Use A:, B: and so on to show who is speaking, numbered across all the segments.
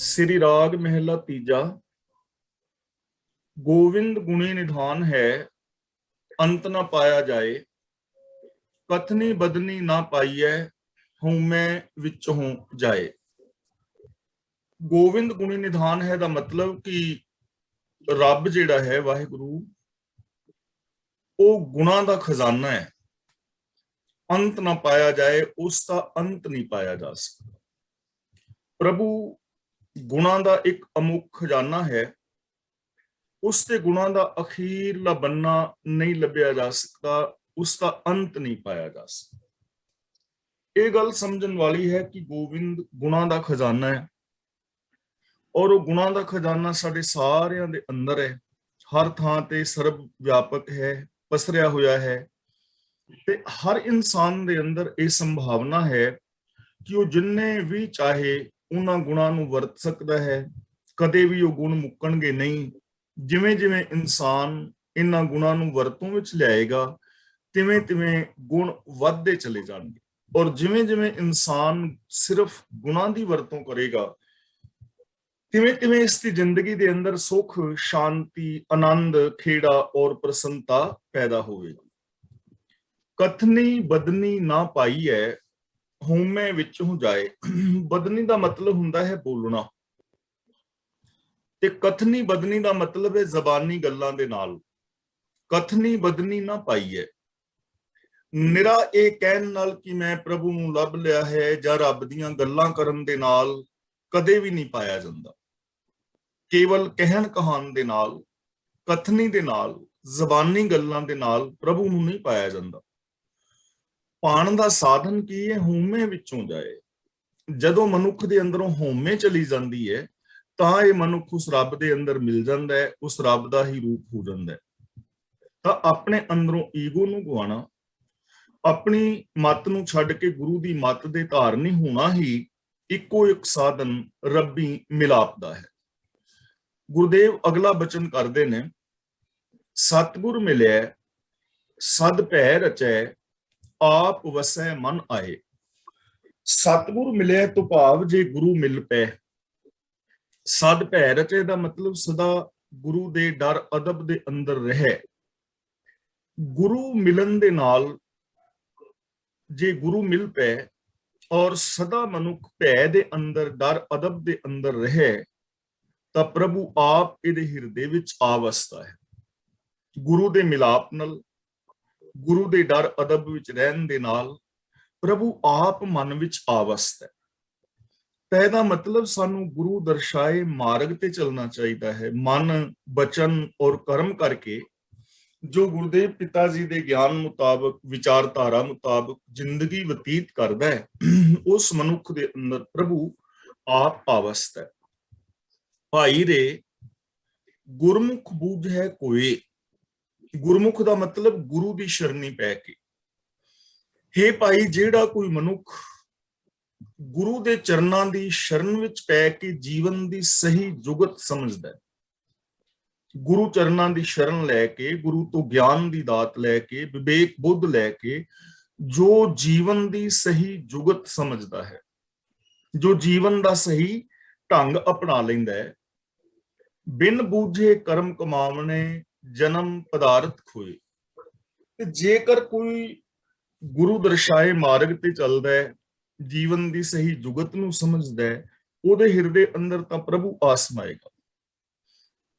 A: श्री राग महला तीजा। गोविंद गुणी निधान है, अंत न पाया जाए। कथनी बदनी ना पाइए, हूं मैं विचों जाए। गोविंद गुणी निधान है दा मतलब कि रब जिहड़ा है वाहिगुरु ਉਹ ਗੁਣਾਂ ਦਾ ਖਜ਼ਾਨਾ ਹੈ। ਅੰਤ ਨਾ ਪਾਇਆ ਜਾਏ, ਉਸ ਦਾ ਅੰਤ ਨਹੀਂ ਪਾਇਆ ਜਾ ਸਕਦਾ। ਪ੍ਰਭੂ ਗੁਣਾਂ ਦਾ ਇੱਕ ਅਮੁੱਖ ਖਜ਼ਾਨਾ ਹੈ। ਉਸ ਦੇ ਗੁਣਾਂ ਦਾ ਅਖੀਰਲਾ ਬੰਨਾ ਨਹੀਂ ਲੱਭਿਆ ਜਾ ਸਕਦਾ, ਉਸ ਦਾ ਅੰਤ ਨਹੀਂ ਪਾਇਆ ਜਾ ਸਕਦਾ। ਇਹ ਗੱਲ ਸਮਝਣ ਵਾਲੀ ਹੈ ਕਿ ਗੋਬਿੰਦ ਗੁਣਾਂ ਦਾ ਖਜ਼ਾਨਾ ਹੈ ਔਰ ਉਹ ਗੁਣਾਂ ਦਾ ਖਜ਼ਾਨਾ ਸਾਡੇ ਸਾਰਿਆਂ ਦੇ ਅੰਦਰ ਹੈ, ਹਰ ਥਾਂ ਤੇ ਸਰਬ ਵਿਆਪਕ ਹੈ, ਪਸਰਿਆ ਹੋਇਆ ਹੈ। ਤੇ ਹਰ ਇਨਸਾਨ ਦੇ ਅੰਦਰ ਇਹ ਸੰਭਾਵਨਾ ਹੈ ਕਿ ਉਹ ਜਿੰਨੇ ਵੀ ਚਾਹੇ ਉਹਨਾਂ ਗੁਣਾਂ ਨੂੰ ਵਰਤ ਸਕਦਾ ਹੈ। ਕਦੇ ਵੀ ਉਹ ਗੁਣ ਮੁੱਕਣਗੇ ਨਹੀਂ। ਜਿਵੇਂ ਜਿਵੇਂ ਇਨਸਾਨ ਇਹਨਾਂ ਗੁਣਾਂ ਨੂੰ ਵਰਤੋਂ ਵਿੱਚ ਲਿਆਏਗਾ, ਤਿਵੇਂ ਤਿਵੇਂ ਗੁਣ ਵੱਧਦੇ ਚਲੇ ਜਾਣਗੇ। ਔਰ ਜਿਵੇਂ ਜਿਵੇਂ ਇਨਸਾਨ ਸਿਰਫ ਗੁਣਾਂ ਦੀ ਵਰਤੋਂ ਕਰੇਗਾ, ਤਿਵੇਂ ਤਿਵੇਂ ਇਸ ਦੀ ਜ਼ਿੰਦਗੀ ਦੇ ਅੰਦਰ ਸੁਖ, ਸ਼ਾਂਤੀ, ਆਨੰਦ, ਖੇੜਾ ਔਰ ਪ੍ਰਸੰਨਤਾ ਪੈਦਾ ਹੋਵੇਗੀ। ਕਥਨੀ ਬਦਨੀ ਨਾ ਪਾਈ ਹੈ, ਹਉਮੈ ਵਿੱਚੋਂ ਜਾਏ। ਬਦਨੀ ਦਾ ਮਤਲਬ ਹੁੰਦਾ ਹੈ ਬੋਲਣਾ, ਤੇ ਕਥਨੀ ਬਦਨੀ ਦਾ ਮਤਲਬ ਹੈ ਜ਼ਬਾਨੀ ਗੱਲਾਂ ਦੇ ਨਾਲ। ਕਥਨੀ ਬਦਨੀ ਨਾ ਪਾਈ ਹੈ, ਨਿਰਾ ਇਹ ਕਹਿਣ ਨਾਲ ਕਿ ਮੈਂ ਪ੍ਰਭੂ ਨੂੰ ਲੱਭ ਲਿਆ ਹੈ ਜਾਂ ਰੱਬ ਦੀਆਂ ਗੱਲਾਂ ਕਰਨ ਦੇ ਨਾਲ ਕਦੇ ਵੀ ਨਹੀਂ ਪਾਇਆ ਜਾਂਦਾ। ਕੇਵਲ ਕਹਿਣ ਕਹਾਣ ਦੇ ਨਾਲ, ਕਥਨੀ ਦੇ ਨਾਲ, ਜ਼ਬਾਨੀ ਗੱਲਾਂ ਦੇ ਨਾਲ ਪ੍ਰਭੂ ਨੂੰ ਨਹੀਂ ਪਾਇਆ ਜਾਂਦਾ। ਪਾਣ ਦਾ ਸਾਧਨ ਕੀ ਹੈ? ਹਉਮੈ ਵਿੱਚੋਂ ਜਾਏ। ਜਦੋਂ ਮਨੁੱਖ ਦੇ ਅੰਦਰੋਂ ਹਉਮੈ ਚਲੀ ਜਾਂਦੀ ਹੈ ਤਾਂ ਇਹ ਮਨੁੱਖ ਉਸ ਰੱਬ ਦੇ ਅੰਦਰ ਮਿਲ ਜਾਂਦਾ ਹੈ, ਉਸ ਰੱਬ ਦਾ ਹੀ ਰੂਪ ਹੋ ਜਾਂਦਾ ਹੈ। ਤਾਂ ਆਪਣੇ ਅੰਦਰੋਂ ਈਗੋ ਨੂੰ ਗਵਾਉਣਾ, ਆਪਣੀ ਮੱਤ ਨੂੰ ਛੱਡ ਕੇ ਗੁਰੂ ਦੀ ਮੱਤ ਦੇ ਧਾਰਨੀ ਹੋਣਾ ਹੀ ਇੱਕੋ ਇੱਕ ਸਾਧਨ ਰੱਬੀ ਮਿਲਾਪ ਦਾ ਹੈ। ਗੁਰਦੇਵ ਅਗਲਾ ਬਚਨ ਕਰਦੇ ਨੇ, ਸਤਿਗੁਰ ਮਿਲਿਆ ਸਦ ਭੈ ਰਚੈ, ਆਪ ਵਸੈ ਮਨ ਆਏ। ਸਤਿਗੁਰ ਮਿਲਿਆ ਤੋਂ ਭਾਵ ਜੇ ਗੁਰੂ ਮਿਲ ਪਏ। ਸਦ ਭੈ ਰਚੈ ਦਾ ਮਤਲਬ ਸਦਾ ਗੁਰੂ ਦੇ ਡਰ ਅਦਬ ਦੇ ਅੰਦਰ ਰਹੇ। ਗੁਰੂ ਮਿਲਣ ਦੇ ਨਾਲ ਜੇ ਗੁਰੂ ਮਿਲ ਪਏ ਔਰ ਸਦਾ ਮਨੁੱਖ ਭੈ ਦੇ ਅੰਦਰ, ਡਰ ਅਦਬ ਦੇ ਅੰਦਰ ਰਹੇ, ਤਾਂ ਪ੍ਰਭੂ ਆਪ ਇਹਦੇ ਹਿਰਦੇ ਵਿੱਚ ਆ ਵਸਦਾ ਹੈ। ਗੁਰੂ ਦੇ ਮਿਲਾਪ ਨਾਲ, ਗੁਰੂ ਦੇ ਡਰ ਅਦਬ ਵਿੱਚ ਰਹਿਣ ਦੇ ਨਾਲ ਪ੍ਰਭੂ ਆਪ ਮਨ ਵਿੱਚ ਆ ਵਸਦਾ ਹੈ। ਤਾਂ ਇਹਦਾ ਮਤਲਬ ਸਾਨੂੰ ਗੁਰੂ ਦਰਸਾਏ ਮਾਰਗ ਤੇ ਚੱਲਣਾ ਚਾਹੀਦਾ ਹੈ। ਮਨ, ਬਚਨ ਔਰ ਕਰਮ ਕਰਕੇ ਜੋ ਗੁਰਦੇਵ ਪਿਤਾ ਜੀ ਦੇ ਗਿਆਨ ਮੁਤਾਬਕ, ਵਿਚਾਰਧਾਰਾ ਮੁਤਾਬਕ ਜ਼ਿੰਦਗੀ ਬਤੀਤ ਕਰਦਾ ਹੈ, ਉਸ ਮਨੁੱਖ ਦੇ ਅੰਦਰ ਪ੍ਰਭੂ ਆਪ ਆ ਵਸਦਾ ਹੈ। ਭਾਈ ਰੇ ਗੁਰਮੁਖ ਬੂਝੈ ਕੋਏ। ਗੁਰਮੁਖ ਦਾ ਮਤਲਬ ਗੁਰੂ ਦੀ ਸ਼ਰਣੀ ਪੈ ਕੇ। ਹੇ ਭਾਈ, ਜਿਹੜਾ ਕੋਈ ਮਨੁੱਖ ਗੁਰੂ ਦੇ ਚਰਨਾਂ ਦੀ ਸ਼ਰਨ ਵਿੱਚ ਪੈ ਕੇ ਜੀਵਨ ਦੀ ਸਹੀ ਜੁਗਤ ਸਮਝਦਾ ਹੈ, ਗੁਰੂ ਚਰਨਾਂ ਦੀ ਸ਼ਰਨ ਲੈ ਕੇ, ਗੁਰੂ ਤੋਂ ਗਿਆਨ ਦੀ ਦਾਤ ਲੈ ਕੇ, ਵਿਵੇਕ ਬੁੱਧ ਲੈ ਕੇ ਜੋ ਜੀਵਨ ਦੀ ਸਹੀ ਜੁਗਤ ਸਮਝਦਾ ਹੈ, ਜੋ ਜੀਵਨ ਦਾ ਸਹੀ ਢੰਗ ਅਪਣਾ ਲੈਂਦਾ ਹੈ, ਬਿਨ ਬੂਝੇ ਕਰਮ ਕਮਾਵਣੇ, ਜਨਮ ਪਦਾਰਥ ਖੋਏ। ਤੇ ਜੇਕਰ ਕੋਈ ਗੁਰੂ ਦਰਸਾਏ ਮਾਰਗ ਤੇ ਚੱਲਦਾ ਹੈ, ਜੀਵਨ ਦੀ ਸਹੀ ਜੁਗਤ ਨੂੰ ਸਮਝਦਾ ਹੈ, ਉਹਦੇ ਹਿਰਦੇ ਅੰਦਰ ਤਾਂ ਪ੍ਰਭੂ ਆਸਮਾਏਗਾ।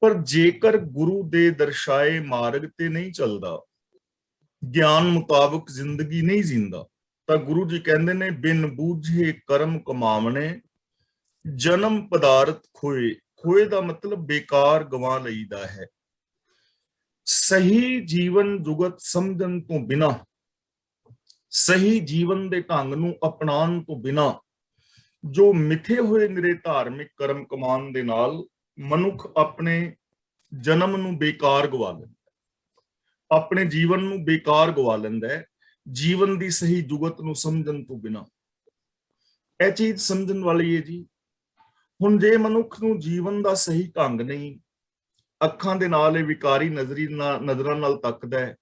A: ਪਰ ਜੇਕਰ ਗੁਰੂ ਦੇ ਦਰਸਾਏ ਮਾਰਗ ਤੇ ਨਹੀਂ ਚੱਲਦਾ, ਗਿਆਨ ਮੁਤਾਬਕ ਜ਼ਿੰਦਗੀ ਨਹੀਂ ਜਿੰਦਾ, ਤਾਂ ਗੁਰੂ ਜੀ ਕਹਿੰਦੇ ਨੇ ਬਿਨ ਬੂਝੇ ਕਰਮ ਕਮਾਵਣੇ, ਜਨਮ ਪਦਾਰਥ ਖੋਏ। ਖੋਏ ਦਾ ਮਤਲਬ ਬੇਕਾਰ ਗਵਾ ਲਈਦਾ ਹੈ। ਸਹੀ ਜੀਵਨ ਜੁਗਤ ਸਮਝਣ ਤੋਂ ਬਿਨਾ, ਸਹੀ ਜੀਵਨ ਦੇ ਢੰਗ ਨੂੰ ਅਪਣਾਉਣ ਤੋਂ ਬਿਨਾ ਜੋ ਮਿੱਥੇ ਹੋਏ ਨਿਰੇ ਧਾਰਮਿਕ ਕਰਮ ਕਮਾਉਣ ਦੇ ਨਾਲ ਮਨੁੱਖ ਆਪਣੇ ਜਨਮ ਨੂੰ ਬੇਕਾਰ ਗਵਾ ਲੈਂਦਾ, ਆਪਣੇ ਜੀਵਨ ਨੂੰ ਬੇਕਾਰ ਗਵਾ ਲੈਂਦਾ ਹੈ, ਜੀਵਨ ਦੀ ਸਹੀ ਜੁਗਤ ਨੂੰ ਸਮਝਣ ਤੋਂ ਬਿਨਾ। ਇਹ ਚੀਜ਼ ਸਮਝਣ ਵਾਲੀ ਹੈ ਜੀ। ਹੁਣ ਜੇ ਮਨੁੱਖ ਨੂੰ ਜੀਵਨ ਦਾ ਸਹੀ ਢੰਗ ਨਹੀਂ, ਅੱਖਾਂ ਦੇ ਨਾਲ ਇਹ ਵਿਕਾਰੀ ਨਜ਼ਰਾਂ ਨਾਲ ਤੱਕਦਾ ਹੈ,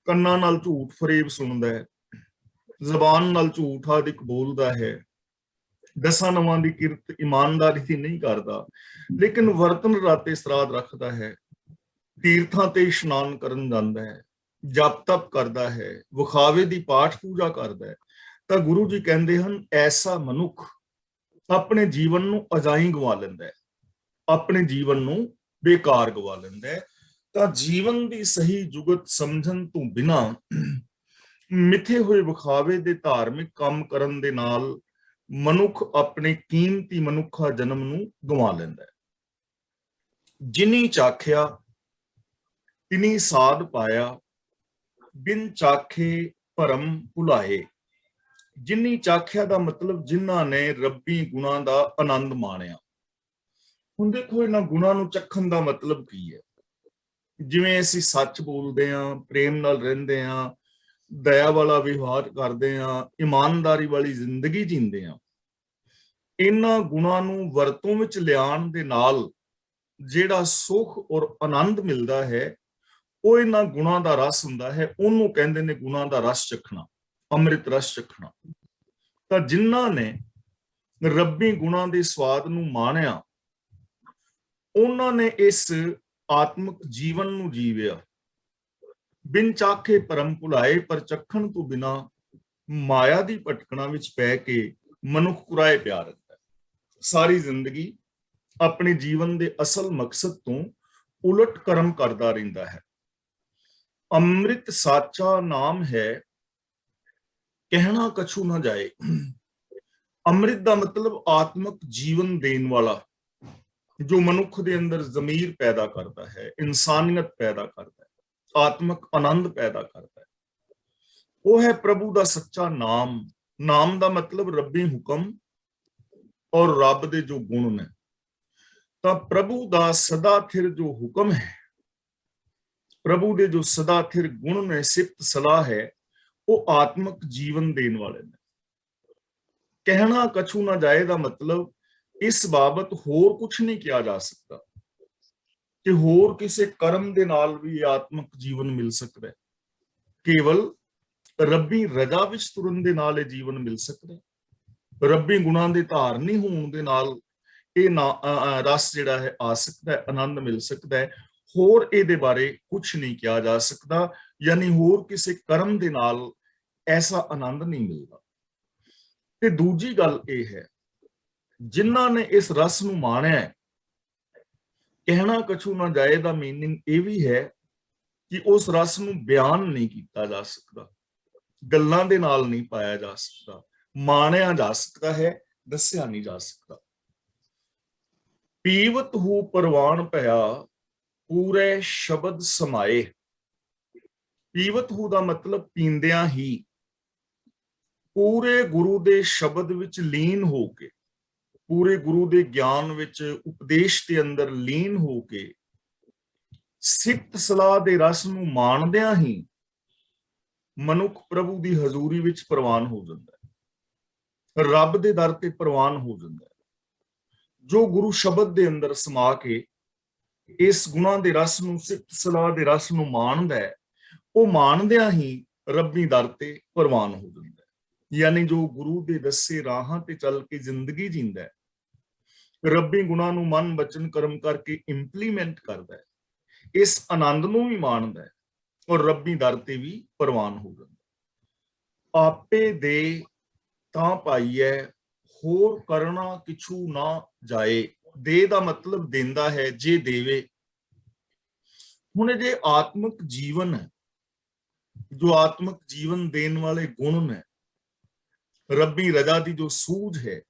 A: ਕੰਨਾਂ ਨਾਲ ਝੂਠ ਫਰੇਬ ਸੁਣਦਾ ਹੈ, ਜ਼ਬਾਨ ਨਾਲ ਝੂਠ ਆਦਿਕ ਬੋਲਦਾ ਹੈ, ਦਸਾਂ ਨਵਾਂ ਦੀ ਕਿਰਤ ਇਮਾਨਦਾਰੀ ਦੀ ਨਹੀਂ ਕਰਦਾ, ਲੇਕਿਨ ਵਰਤਨ ਰਾਤੇ ਸਰਾਧ ਰੱਖਦਾ ਹੈ, ਤੀਰਥਾਂ ਤੇ ਇਸ਼ਨਾਨ ਕਰਨ ਜਾਂਦਾ ਹੈ, ਜਪ ਤਪ ਕਰਦਾ ਹੈ, ਵਿਖਾਵੇ ਦੀ ਪਾਠ ਪੂਜਾ ਕਰਦਾ ਹੈ, ਤਾਂ ਗੁਰੂ ਜੀ ਕਹਿੰਦੇ ਹਨ ਐਸਾ ਮਨੁੱਖ ਆਪਣੇ ਜੀਵਨ ਨੂੰ ਅਜਾਈਂ ਗਵਾ ਲੈਂਦਾ ਹੈ, ਆਪਣੇ ਜੀਵਨ ਨੂੰ ਬੇਕਾਰ ਗਵਾ ਲੈਂਦਾ ਹੈ। ਤਾਂ ਜੀਵਨ ਦੀ ਸਹੀ ਜੁਗਤ ਸਮਝਣ ਤੋਂ ਬਿਨਾ ਮਿੱਥੇ ਹੋਏ ਵਿਖਾਵੇ ਦੇ ਧਾਰਮਿਕ ਕੰਮ ਕਰਨ ਦੇ ਨਾਲ ਮਨੁੱਖ ਆਪਣੇ ਕੀਮਤੀ ਮਨੁੱਖਾ ਜਨਮ ਨੂੰ ਗਵਾ ਲੈਂਦਾ ਹੈ। ਜਿਨੀ ਚਾਖਿਆ ਤਿਨੀ ਸਾਧ ਪਾਇਆ, ਬਿਨ ਚਾਖੇ ਭਰਮ ਭੁਲਾਏ। ਜਿਨੀ ਚਾਖਿਆ ਦਾ ਮਤਲਬ ਜਿਨ੍ਹਾਂ ਨੇ ਰੱਬੀ ਗੁਣਾਂ ਦਾ ਆਨੰਦ ਮਾਣਿਆ। ਹੁਣ ਦੇਖੋ ਇਹਨਾਂ ਗੁਣਾਂ ਨੂੰ ਚੱਖਣ ਦਾ ਮਤਲਬ ਕੀ ਹੈ? ਜਿਵੇਂ ਅਸੀਂ ਸੱਚ ਬੋਲਦੇ ਹਾਂ, ਪ੍ਰੇਮ ਨਾਲ ਰਹਿੰਦੇ ਹਾਂ, ਦਇਆ ਵਾਲਾ ਵਿਵਹਾਰ ਕਰਦੇ ਹਾਂ, ਇਮਾਨਦਾਰੀ ਵਾਲੀ ਜ਼ਿੰਦਗੀ ਜੀਂਦੇ ਹਾਂ, ਇਹਨਾਂ ਗੁਣਾਂ ਨੂੰ ਵਰਤੋਂ ਵਿੱਚ ਲਿਆਉਣ ਦੇ ਨਾਲ ਜਿਹੜਾ ਸੁਖ ਔਰ ਆਨੰਦ ਮਿਲਦਾ ਹੈ ਉਹ ਇਹਨਾਂ ਗੁਣਾਂ ਦਾ ਰਸ ਹੁੰਦਾ ਹੈ। ਉਹਨੂੰ ਕਹਿੰਦੇ ਨੇ ਗੁਣਾਂ ਦਾ ਰਸ ਚੱਖਣਾ, ਅੰਮ੍ਰਿਤ ਰਸ ਚੱਖਣਾ। ਤਾਂ ਜਿਨ੍ਹਾਂ ਨੇ ਰੱਬੀ ਗੁਣਾਂ ਦੇ ਸਵਾਦ ਨੂੰ ਮਾਣਿਆ, ਉਹਨਾਂ ਨੇ ਇਸ ਆਤਮਿਕ ਜੀਵਨ ਨੂੰ ਜੀਵਿਆ। ਬਿਨ ਚਾਖੇ ਭਰਮ ਭੁਲਾਏ, ਪਰ ਚੱਖਣ ਤੋਂ ਬਿਨਾ ਮਾਇਆ ਦੀ ਭਟਕਣਾ ਵਿੱਚ ਪੈ ਕੇ ਮਨੁੱਖ ਕੁਰਾਏ ਪਿਆ ਰਹਿੰਦਾ ਹੈ। ਸਾਰੀ ਜ਼ਿੰਦਗੀ ਆਪਣੇ ਜੀਵਨ ਦੇ ਅਸਲ ਮਕਸਦ ਤੋਂ ਉਲਟ ਕਰਮ ਕਰਦਾ ਰਹਿੰਦਾ ਹੈ। ਅੰਮ੍ਰਿਤ ਸਾਚਾ ਨਾਮ ਹੈ, ਕਹਿਣਾ ਕਛੂ ਨਾ ਜਾਏ। ਅੰਮ੍ਰਿਤ ਦਾ ਮਤਲਬ ਆਤਮਿਕ ਜੀਵਨ ਦੇਣ ਵਾਲਾ, ਜੋ ਮਨੁੱਖ ਦੇ ਅੰਦਰ ਜ਼ਮੀਰ ਪੈਦਾ ਕਰਦਾ ਹੈ, ਇਨਸਾਨੀਅਤ ਪੈਦਾ ਕਰਦਾ ਹੈ, ਆਤਮਿਕ ਆਨੰਦ ਪੈਦਾ ਕਰਦਾ ਹੈ, ਉਹ ਹੈ ਪ੍ਰਭੂ ਦਾ ਸੱਚਾ ਨਾਮ। ਨਾਮ ਦਾ ਮਤਲਬ ਰੱਬੀ ਹੁਕਮ ਔਰ ਰੱਬ ਦੇ ਜੋ ਗੁਣ ਨੇ। ਤਾਂ ਪ੍ਰਭੂ ਦਾ ਸਦਾ ਥਿਰ ਜੋ ਹੁਕਮ ਹੈ, ਪ੍ਰਭੂ ਦੇ ਜੋ ਸਦਾ ਥਿਰ ਗੁਣ ਨੇ, ਸਿਫਤ ਸਲਾਹ ਹੈ, ਉਹ ਆਤਮਿਕ ਜੀਵਨ ਦੇਣ ਵਾਲੇ ਨੇ। ਕਹਿਣਾ ਕਛੂ ਨਾ ਜਾਏ ਦਾ ਮਤਲਬ ਇਸ ਬਾਬਤ ਹੋਰ ਕੁਝ ਨਹੀਂ ਕਿਹਾ ਜਾ ਸਕਦਾ ਕਿ ਹੋਰ ਕਿਸੇ ਕਰਮ ਦੇ ਨਾਲ ਵੀ ਆਤਮਿਕ ਜੀਵਨ ਮਿਲ ਸਕਦਾ ਹੈ। ਕੇਵਲ ਰੱਬੀ ਰਜ਼ਾ ਵਿੱਚ ਤੁਰਨ ਦੇ ਨਾਲ ਇਹ ਜੀਵਨ ਮਿਲ ਸਕਦਾ ਹੈ। ਰੱਬੀ ਗੁਣਾਂ ਦੇ ਧਾਰਨੀ ਹੋਣ ਦੇ ਨਾਲ ਇਹ ਰਸ ਜਿਹੜਾ ਹੈ ਆ ਸਕਦਾ ਹੈ, ਆਨੰਦ ਮਿਲ ਸਕਦਾ ਹੈ। ਹੋਰ ਇਹਦੇ ਬਾਰੇ ਕੁਝ ਨਹੀਂ ਕਿਹਾ ਜਾ ਸਕਦਾ, ਯਾਨੀ ਹੋਰ ਕਿਸੇ ਕਰਮ ਦੇ ਨਾਲ ਐਸਾ ਆਨੰਦ ਨਹੀਂ ਮਿਲਦਾ। ਤੇ ਦੂਜੀ ਗੱਲ ਇਹ ਹੈ, ਜਿਨ੍ਹਾਂ ਨੇ ਇਸ ਰਸ ਨੂੰ ਮਾਣਿਆ, ਕਹਿਣਾ ਕਛੂ ਨਾ ਜਾਏ ਦਾ ਮੀਨਿੰਗ ਇਹ ਵੀ ਹੈ ਕਿ ਉਸ ਰਸ ਨੂੰ ਬਿਆਨ ਨਹੀਂ ਕੀਤਾ ਜਾ ਸਕਦਾ, ਗੱਲਾਂ ਦੇ ਨਾਲ ਨਹੀਂ ਪਾਇਆ ਜਾ ਸਕਦਾ, ਮਾਣਿਆ ਜਾ ਸਕਦਾ ਹੈ, ਦੱਸਿਆ ਨਹੀਂ ਜਾ ਸਕਦਾ। ਪੀਵਤ ਹੂ ਪਰਵਾਨ ਭਇਆ, ਪੂਰੇ ਸ਼ਬਦ ਸਮਾਏ। ਪੀਵਤ ਹੂ ਦਾ ਮਤਲਬ ਪੀਂਦਿਆਂ ਹੀ, ਪੂਰੇ ਗੁਰੂ ਦੇ ਸ਼ਬਦ ਵਿੱਚ ਲੀਨ ਹੋ ਕੇ, ਪੂਰੇ ਗੁਰੂ ਦੇ ਗਿਆਨ ਵਿੱਚ, ਉਪਦੇਸ਼ ਦੇ ਅੰਦਰ ਲੀਨ ਹੋ ਕੇ, ਸਿਫਤ ਸਲਾਹ ਦੇ ਰਸ ਨੂੰ ਮਾਣਦਿਆਂ ਹੀ ਮਨੁੱਖ ਪ੍ਰਭੂ ਦੀ ਹਜ਼ੂਰੀ ਵਿੱਚ ਪ੍ਰਵਾਨ ਹੋ ਜਾਂਦਾ ਹੈ, ਰੱਬ ਦੇ ਦਰ ਤੇ ਪ੍ਰਵਾਨ ਹੋ ਜਾਂਦਾ ਹੈ। ਜੋ ਗੁਰੂ ਸ਼ਬਦ ਦੇ ਅੰਦਰ ਸਮਾ ਕੇ ਇਸ ਗੁਣਾਂ ਦੇ ਰਸ ਨੂੰ, ਸਿਫਤ ਸਲਾਹ ਦੇ ਰਸ ਨੂੰ ਮਾਣਦਾ ਹੈ, ਉਹ ਮਾਣਦਿਆਂ ਹੀ ਰੱਬੀ ਦਰ ਤੇ ਪ੍ਰਵਾਨ ਹੋ ਜਾਂਦਾ ਹੈ। ਯਾਨੀ ਜੋ ਗੁਰੂ ਦੇ ਦੱਸੇ ਰਾਹਾਂ ਤੇ ਚੱਲ ਕੇ ਜ਼ਿੰਦਗੀ ਜੀਂਦਾ ਹੈ, ਰੱਬੀ ਗੁਣਾਂ ਨੂੰ ਮਨ ਬਚਨ ਕਰਮ ਕਰਕੇ ਇੰਪਲੀਮੈਂਟ ਕਰਦਾ ਹੈ, ਇਸ ਆਨੰਦ ਨੂੰ ਵੀ ਮਾਣਦਾ ਹੈ ਔਰ ਰੱਬੀ ਦਰ ਤੇ ਵੀ ਪ੍ਰਵਾਨ ਹੋ ਜਾਂਦਾ। ਆਪੇ ਦੇ ਤਾਂ ਪਾਈਐ, ਹੋਰ ਕਰਨਾ ਕਿਛੂ ਨਾ ਜਾਏ। ਦੇ ਦਾ ਮਤਲਬ ਦਿੰਦਾ ਹੈ, ਜੇ ਦੇਵੇ। ਹੁਣ ਜੇ ਆਤਮਿਕ ਜੀਵਨ ਹੈ, ਜੋ ਆਤਮਿਕ ਜੀਵਨ ਦੇਣ ਵਾਲੇ ਗੁਣ ਨੇ, ਰੱਬੀ ਰਜ਼ਾ ਦੀ ਜੋ ਸੂਝ ਹੈ,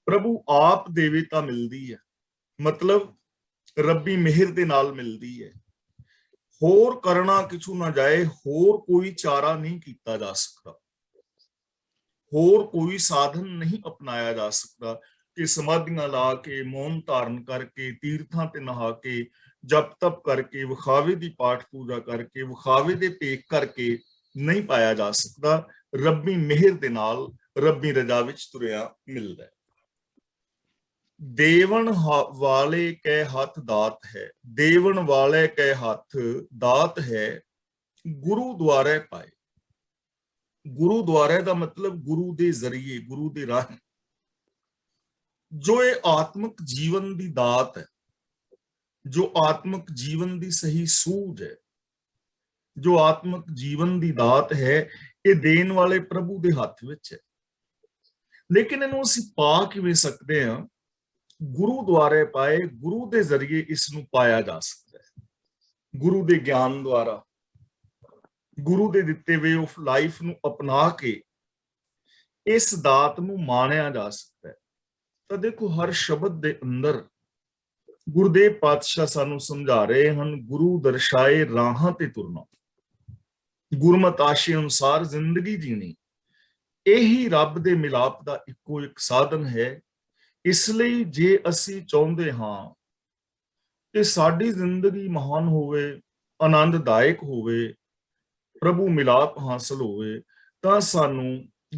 A: ਪ੍ਰਭੂ ਆਪ ਦੇਵੇ ਤਾਂ ਮਿਲਦੀ ਹੈ, ਮਤਲਬ ਰੱਬੀ ਮਿਹਰ ਦੇ ਨਾਲ ਮਿਲਦੀ ਹੈ। ਹੋਰ ਕਰਨਾ ਕਿਛੂ ਨਾ ਜਾਏ, ਹੋਰ ਕੋਈ ਚਾਰਾ ਨਹੀਂ ਕੀਤਾ ਜਾ ਸਕਦਾ, ਹੋਰ ਕੋਈ ਸਾਧਨ ਨਹੀਂ ਅਪਣਾਇਆ ਜਾ ਸਕਦਾ ਕਿ ਸਮਾਧੀਆਂ ਲਾ ਕੇ, ਮੌਨ ਧਾਰਨ ਕਰਕੇ, ਤੀਰਥਾਂ ਤੇ ਨਹਾ ਕੇ, ਜਪ ਤਪ ਕਰਕੇ, ਵਿਖਾਵੇ ਦੀ ਪਾਠ ਪੂਜਾ ਕਰਕੇ, ਵਿਖਾਵੇ ਦੇ ਭੇਖ ਕਰਕੇ ਨਹੀਂ ਪਾਇਆ ਜਾ ਸਕਦਾ। ਰੱਬੀ ਮਿਹਰ ਦੇ ਨਾਲ ਰੱਬੀ ਰਜ਼ਾ ਵਿੱਚ ਤੁਰਿਆ ਮਿਲਦਾ ਹੈ। ਦੇਵਨ ਵਾਲੇ ਕੈ ਹੱਥ ਦਾਤ ਹੈ, ਦੇਵਨ ਵਾਲੇ ਕੈ ਹੱਥ ਦਾਤ ਹੈ, ਗੁਰੂ ਦੁਆਰੇ ਪਾਏ। ਗੁਰੂ ਦੁਆਰੇ ਦਾ ਮਤਲਬ ਗੁਰੂ ਦੇ ਜ਼ਰੀਏ, ਗੁਰੂ ਦੇ ਰਾਹ। जो ये आत्मक जीवन दी दात है, जो आत्मक जीवन दी सही सूझ है, जो आत्मक जीवन दी दात है, ये देन वाले प्रभु दे हथ विच है। लेकिन इन्हू असीं पा किवें सकदे हां? गुरु द्वारे पाए, गुरु दे जरिए इसनू पाया जा सकता है। गुरु दे ज्ञान द्वारा, गुरु दे दिते वे ऑफ लाइफ नू अपना के इस दात नू माणिया जा सकता है। तो देखो, हर शब्द दे अंदर गुरुदेव पातशाह सानू समझा रहे हैं, गुरु दर्शाए राहां ते तुरना, गुरमत आशे अनुसार जिंदगी जीनी, यही रब दे मिलाप दा इक्को एक साधन है। इसलिए जे असी चाहते हाँ कि साडी जिंदगी महान होवे, आनंददायक होवे, प्रभु मिलाप हासिल होवे, तां सानू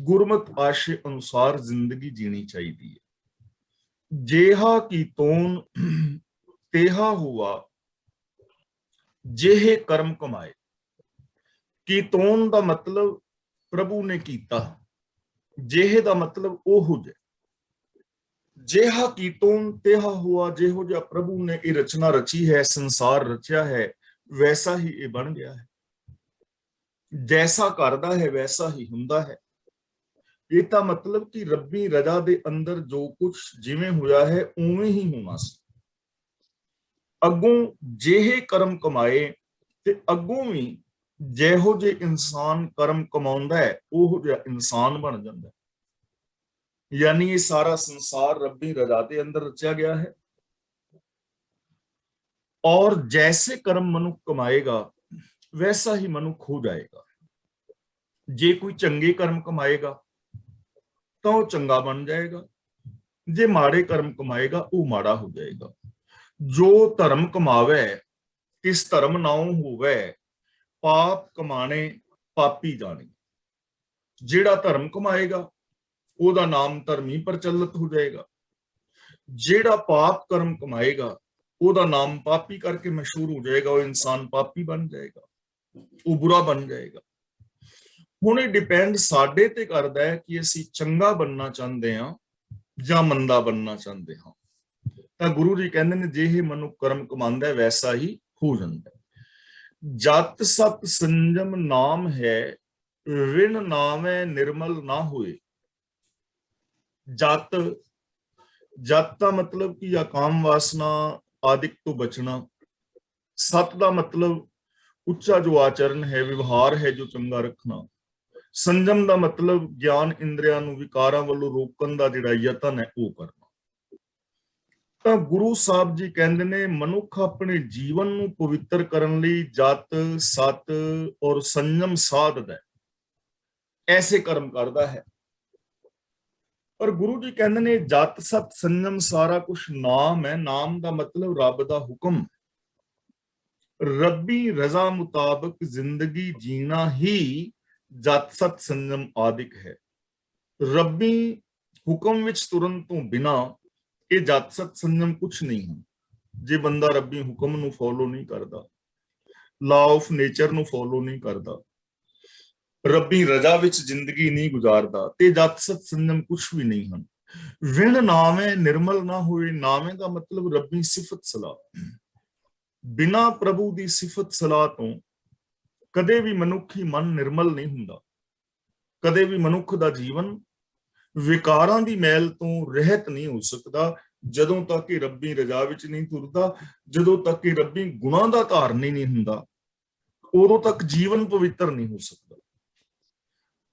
A: गुरमत आशे अनुसार जिंदगी जीनी चाहिए है। जेहा की तोन तेहा हुआ, जेहे कर्म कमाए। की तोन का मतलब प्रभु ने कीता, जेहे का मतलब ओहो जे। जेहा की तोन तेहा हुआ, जेहो जा प्रभु ने ये रचना रची है, संसार रचा है, वैसा ही ये बन गया है। जैसा करदा है वैसा ही हुंदा है। ये तो मतलब कि रब्बी रजा दे अंदर जो कुछ जिवें होया है उवें ही होना सी। अगों जेहे कर्म कमाए ते अगों भी जेहो जे इंसान कर्म कमाउंदा है ओहो जिहा इंसान बन जांदा है। यानी ये सारा संसार रब्बी रजा दे अंदर रचा गया है, और जैसे कर्म मनुख कमाएगा वैसा ही मनुख हो जाएगा। जे कोई चंगे कर्म कमाएगा तो वो चंगा बन जाएगा, जे माड़े कर्म कमाएगा वो माड़ा हो जाएगा। जो धर्म कमावे किस धर्म नाउ होवे, पाप कमाने पापी जाने। जेड़ा धर्म कमाएगा ओदा नाम धर्मी प्रचलित हो जाएगा, जेड़ा पाप कर्म कमाएगा ओदा नाम पापी करके मशहूर हो जाएगा, वो इंसान पापी बन जाएगा, वो बुरा बन जाएगा। हुण ये डिपेंड साडे ते करदा है कि असीं चंगा बनना चाहते हैं जां मंदा बनना चाहते हैं। तां गुरु जी कहंदे ने जे मनुख कर्म कमांदा है वैसा ही हो जाता है। जत सत संजम नाम है, विण नामे निर्मल ना होए। जत, जत का मतलब कि काम वासना आदिक तो बचना। सत का मतलब उच्चा जो आचरण है, व्यवहार है जो चंगा रखना। संजम का मतलब ज्ञान इंद्रियां नूं विकारां वल्लों रोकण दा जिहड़ा यतन है वो करना। ਤਾਂ ਗੁਰੂ ਸਾਹਿਬ ਜੀ ਕਹਿੰਦੇ ਨੇ ਮਨੁੱਖ ਆਪਣੇ ਜੀਵਨ ਨੂੰ ਪਵਿੱਤਰ ਕਰਨ ਲਈ ਜਤ ਸਤ ਔਰ ਸੰਜਮ ਸਾਧਦਾ ਹੈ, ਐਸੇ ਕਰਮ ਕਰਦਾ ਹੈ। ਪਰ ਗੁਰੂ ਜੀ ਕਹਿੰਦੇ ਨੇ ਜਤ ਸਤ ਸੰਜਮ ਸਾਰਾ ਕੁਝ ਨਾਮ ਹੈ। ਨਾਮ ਦਾ ਮਤਲਬ ਰੱਬ ਦਾ ਹੁਕਮ, ਰੱਬੀ ਰਜ਼ਾ ਮੁਤਾਬਕ ਜ਼ਿੰਦਗੀ ਜੀਣਾ ਹੀ ਜਤ ਸਤ ਸੰਜਮ ਆਦਿਕ ਹੈ। ਰੱਬੀ ਹੁਕਮ ਵਿੱਚ ਤੁਰਨ ਤੋਂ ਬਿਨਾ ਇਹ ਜਤ ਸਤ ਸੰਜਮ ਕੁਛ ਨਹੀਂ ਹੈ। ਜੇ ਬੰਦਾ ਰੱਬੀ ਹੁਕਮ ਨੂੰ ਫੋਲੋ ਨਹੀਂ ਕਰਦਾ, ਲਾ ਆਫ ਨੇਚਰ ਨੂੰ ਫੋਲੋ ਨਹੀਂ ਕਰਦਾ, ਰੱਬੀ ਰਜ਼ਾ ਵਿੱਚ ਜ਼ਿੰਦਗੀ ਨਹੀਂ ਗੁਜ਼ਾਰਦਾ, ਤੇ ਜਤ ਸਤ ਸੰਜਮ ਕੁਛ ਵੀ ਨਹੀਂ ਹਨ। ਵਿਣ ਨਾਵੇਂ ਨਿਰਮਲ ਨਾ ਹੋਏ। ਨਾਵੇਂ ਦਾ ਮਤਲਬ ਰੱਬੀ ਸਿਫਤ ਸਲਾਹ। ਬਿਨਾ ਪ੍ਰਭੂ ਦੀ ਸਿਫਤ ਸਲਾਹ ਤੋਂ ਕਦੇ ਵੀ ਮਨੁੱਖੀ ਮਨ ਨਿਰਮਲ ਨਹੀਂ ਹੁੰਦਾ। ਕਦੇ ਵੀ ਮਨੁੱਖ ਦਾ ਜੀਵਨ ਵਿਕਾਰਾਂ ਦੀ ਮੈਲ ਤੋਂ ਰਹਿਤ ਨਹੀਂ ਹੋ ਸਕਦਾ, ਜਦੋਂ ਤੱਕ ਕਿ ਰੱਬੀ ਰਜ਼ਾ ਵਿੱਚ ਨਹੀਂ ਤੁਰਦਾ, ਜਦੋਂ ਤੱਕ ਕਿ ਰੱਬੀ ਗੁਣਾਂ ਦਾ ਧਾਰਨੀ ਨਹੀਂ ਹੁੰਦਾ, ਉਦੋਂ ਤੱਕ ਜੀਵਨ ਪਵਿੱਤਰ ਨਹੀਂ ਹੋ ਸਕਦਾ।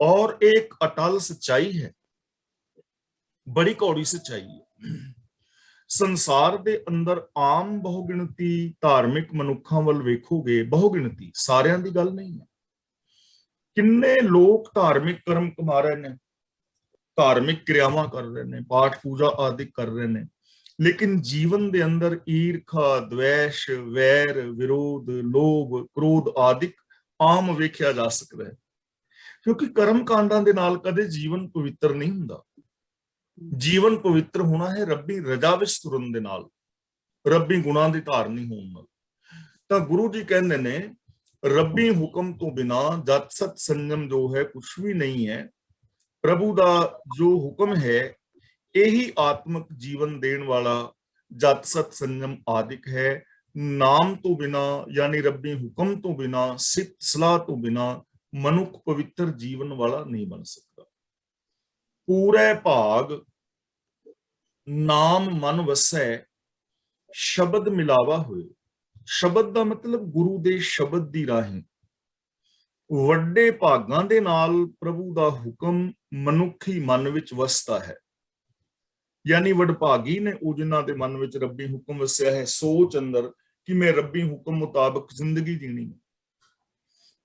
A: और एक अटल सच्चाई है, बड़ी कौड़ी सच्चाई है। संसार दे अंदर आम बहुगिणती धार्मिक मनुखां वल वेखोगे, बहुगिणती, सारियां दी गल नहीं है। किन्ने लोग धार्मिक कर्म कमा रहे ने, धार्मिक क्रियावां कर रहे ने, पाठ पूजा आदि कर रहे ने, लेकिन जीवन दे अंदर ईर्खा, द्वेष, वैर, विरोध, लोभ, क्रोध आदि आम वेख्या जा सकता है। क्योंकि कर्म कांडां दे नाल कदे जीवन पवित्र नहीं हुंदा। जीवन पवित्र होना है रब्बी रजा विच तुरन दे नाल, रब्बी गुणां दी धारनी होण नाल। तां गुरु जी कहंदे ने रब्बी हुक्म तो बिना जत सत संयम जो है कुछ भी नहीं है। प्रभु दा जो हुक्म है यही आत्मक जीवन देने वाला जत सत संयम आदिक है। नाम तो बिना यानी रब्बी हुक्म तो बिना, सित सलाह तो बिना मनुख पवित्र जीवन वाला नहीं बन सकता। पूरे भाग नाम मन वसै शब्द मिलावा हुए। शब्द का मतलब गुरु दे शब्द दी राही ਵੱਡੇ ਭਾਗਾਂ ਦੇ ਨਾਲ ਪ੍ਰਭੂ ਦਾ ਹੁਕਮ ਮਨੁੱਖੀ ਮਨ ਵਿੱਚ ਵਸਦਾ ਹੈ। यानी वडभागी ने ਉਹ ਜਿਨ੍ਹਾਂ ਦੇ ਮਨ ਵਿੱਚ ਰੱਬੀ ਹੁਕਮ ਵਸਿਆ ਹੈ, ਸੋਚ ਅੰਦਰ ਕਿ ਮੈਂ ਰੱਬੀ ਹੁਕਮ ਮੁਤਾਬਕ ਜ਼ਿੰਦਗੀ ਜੀਣੀ ਹੈ।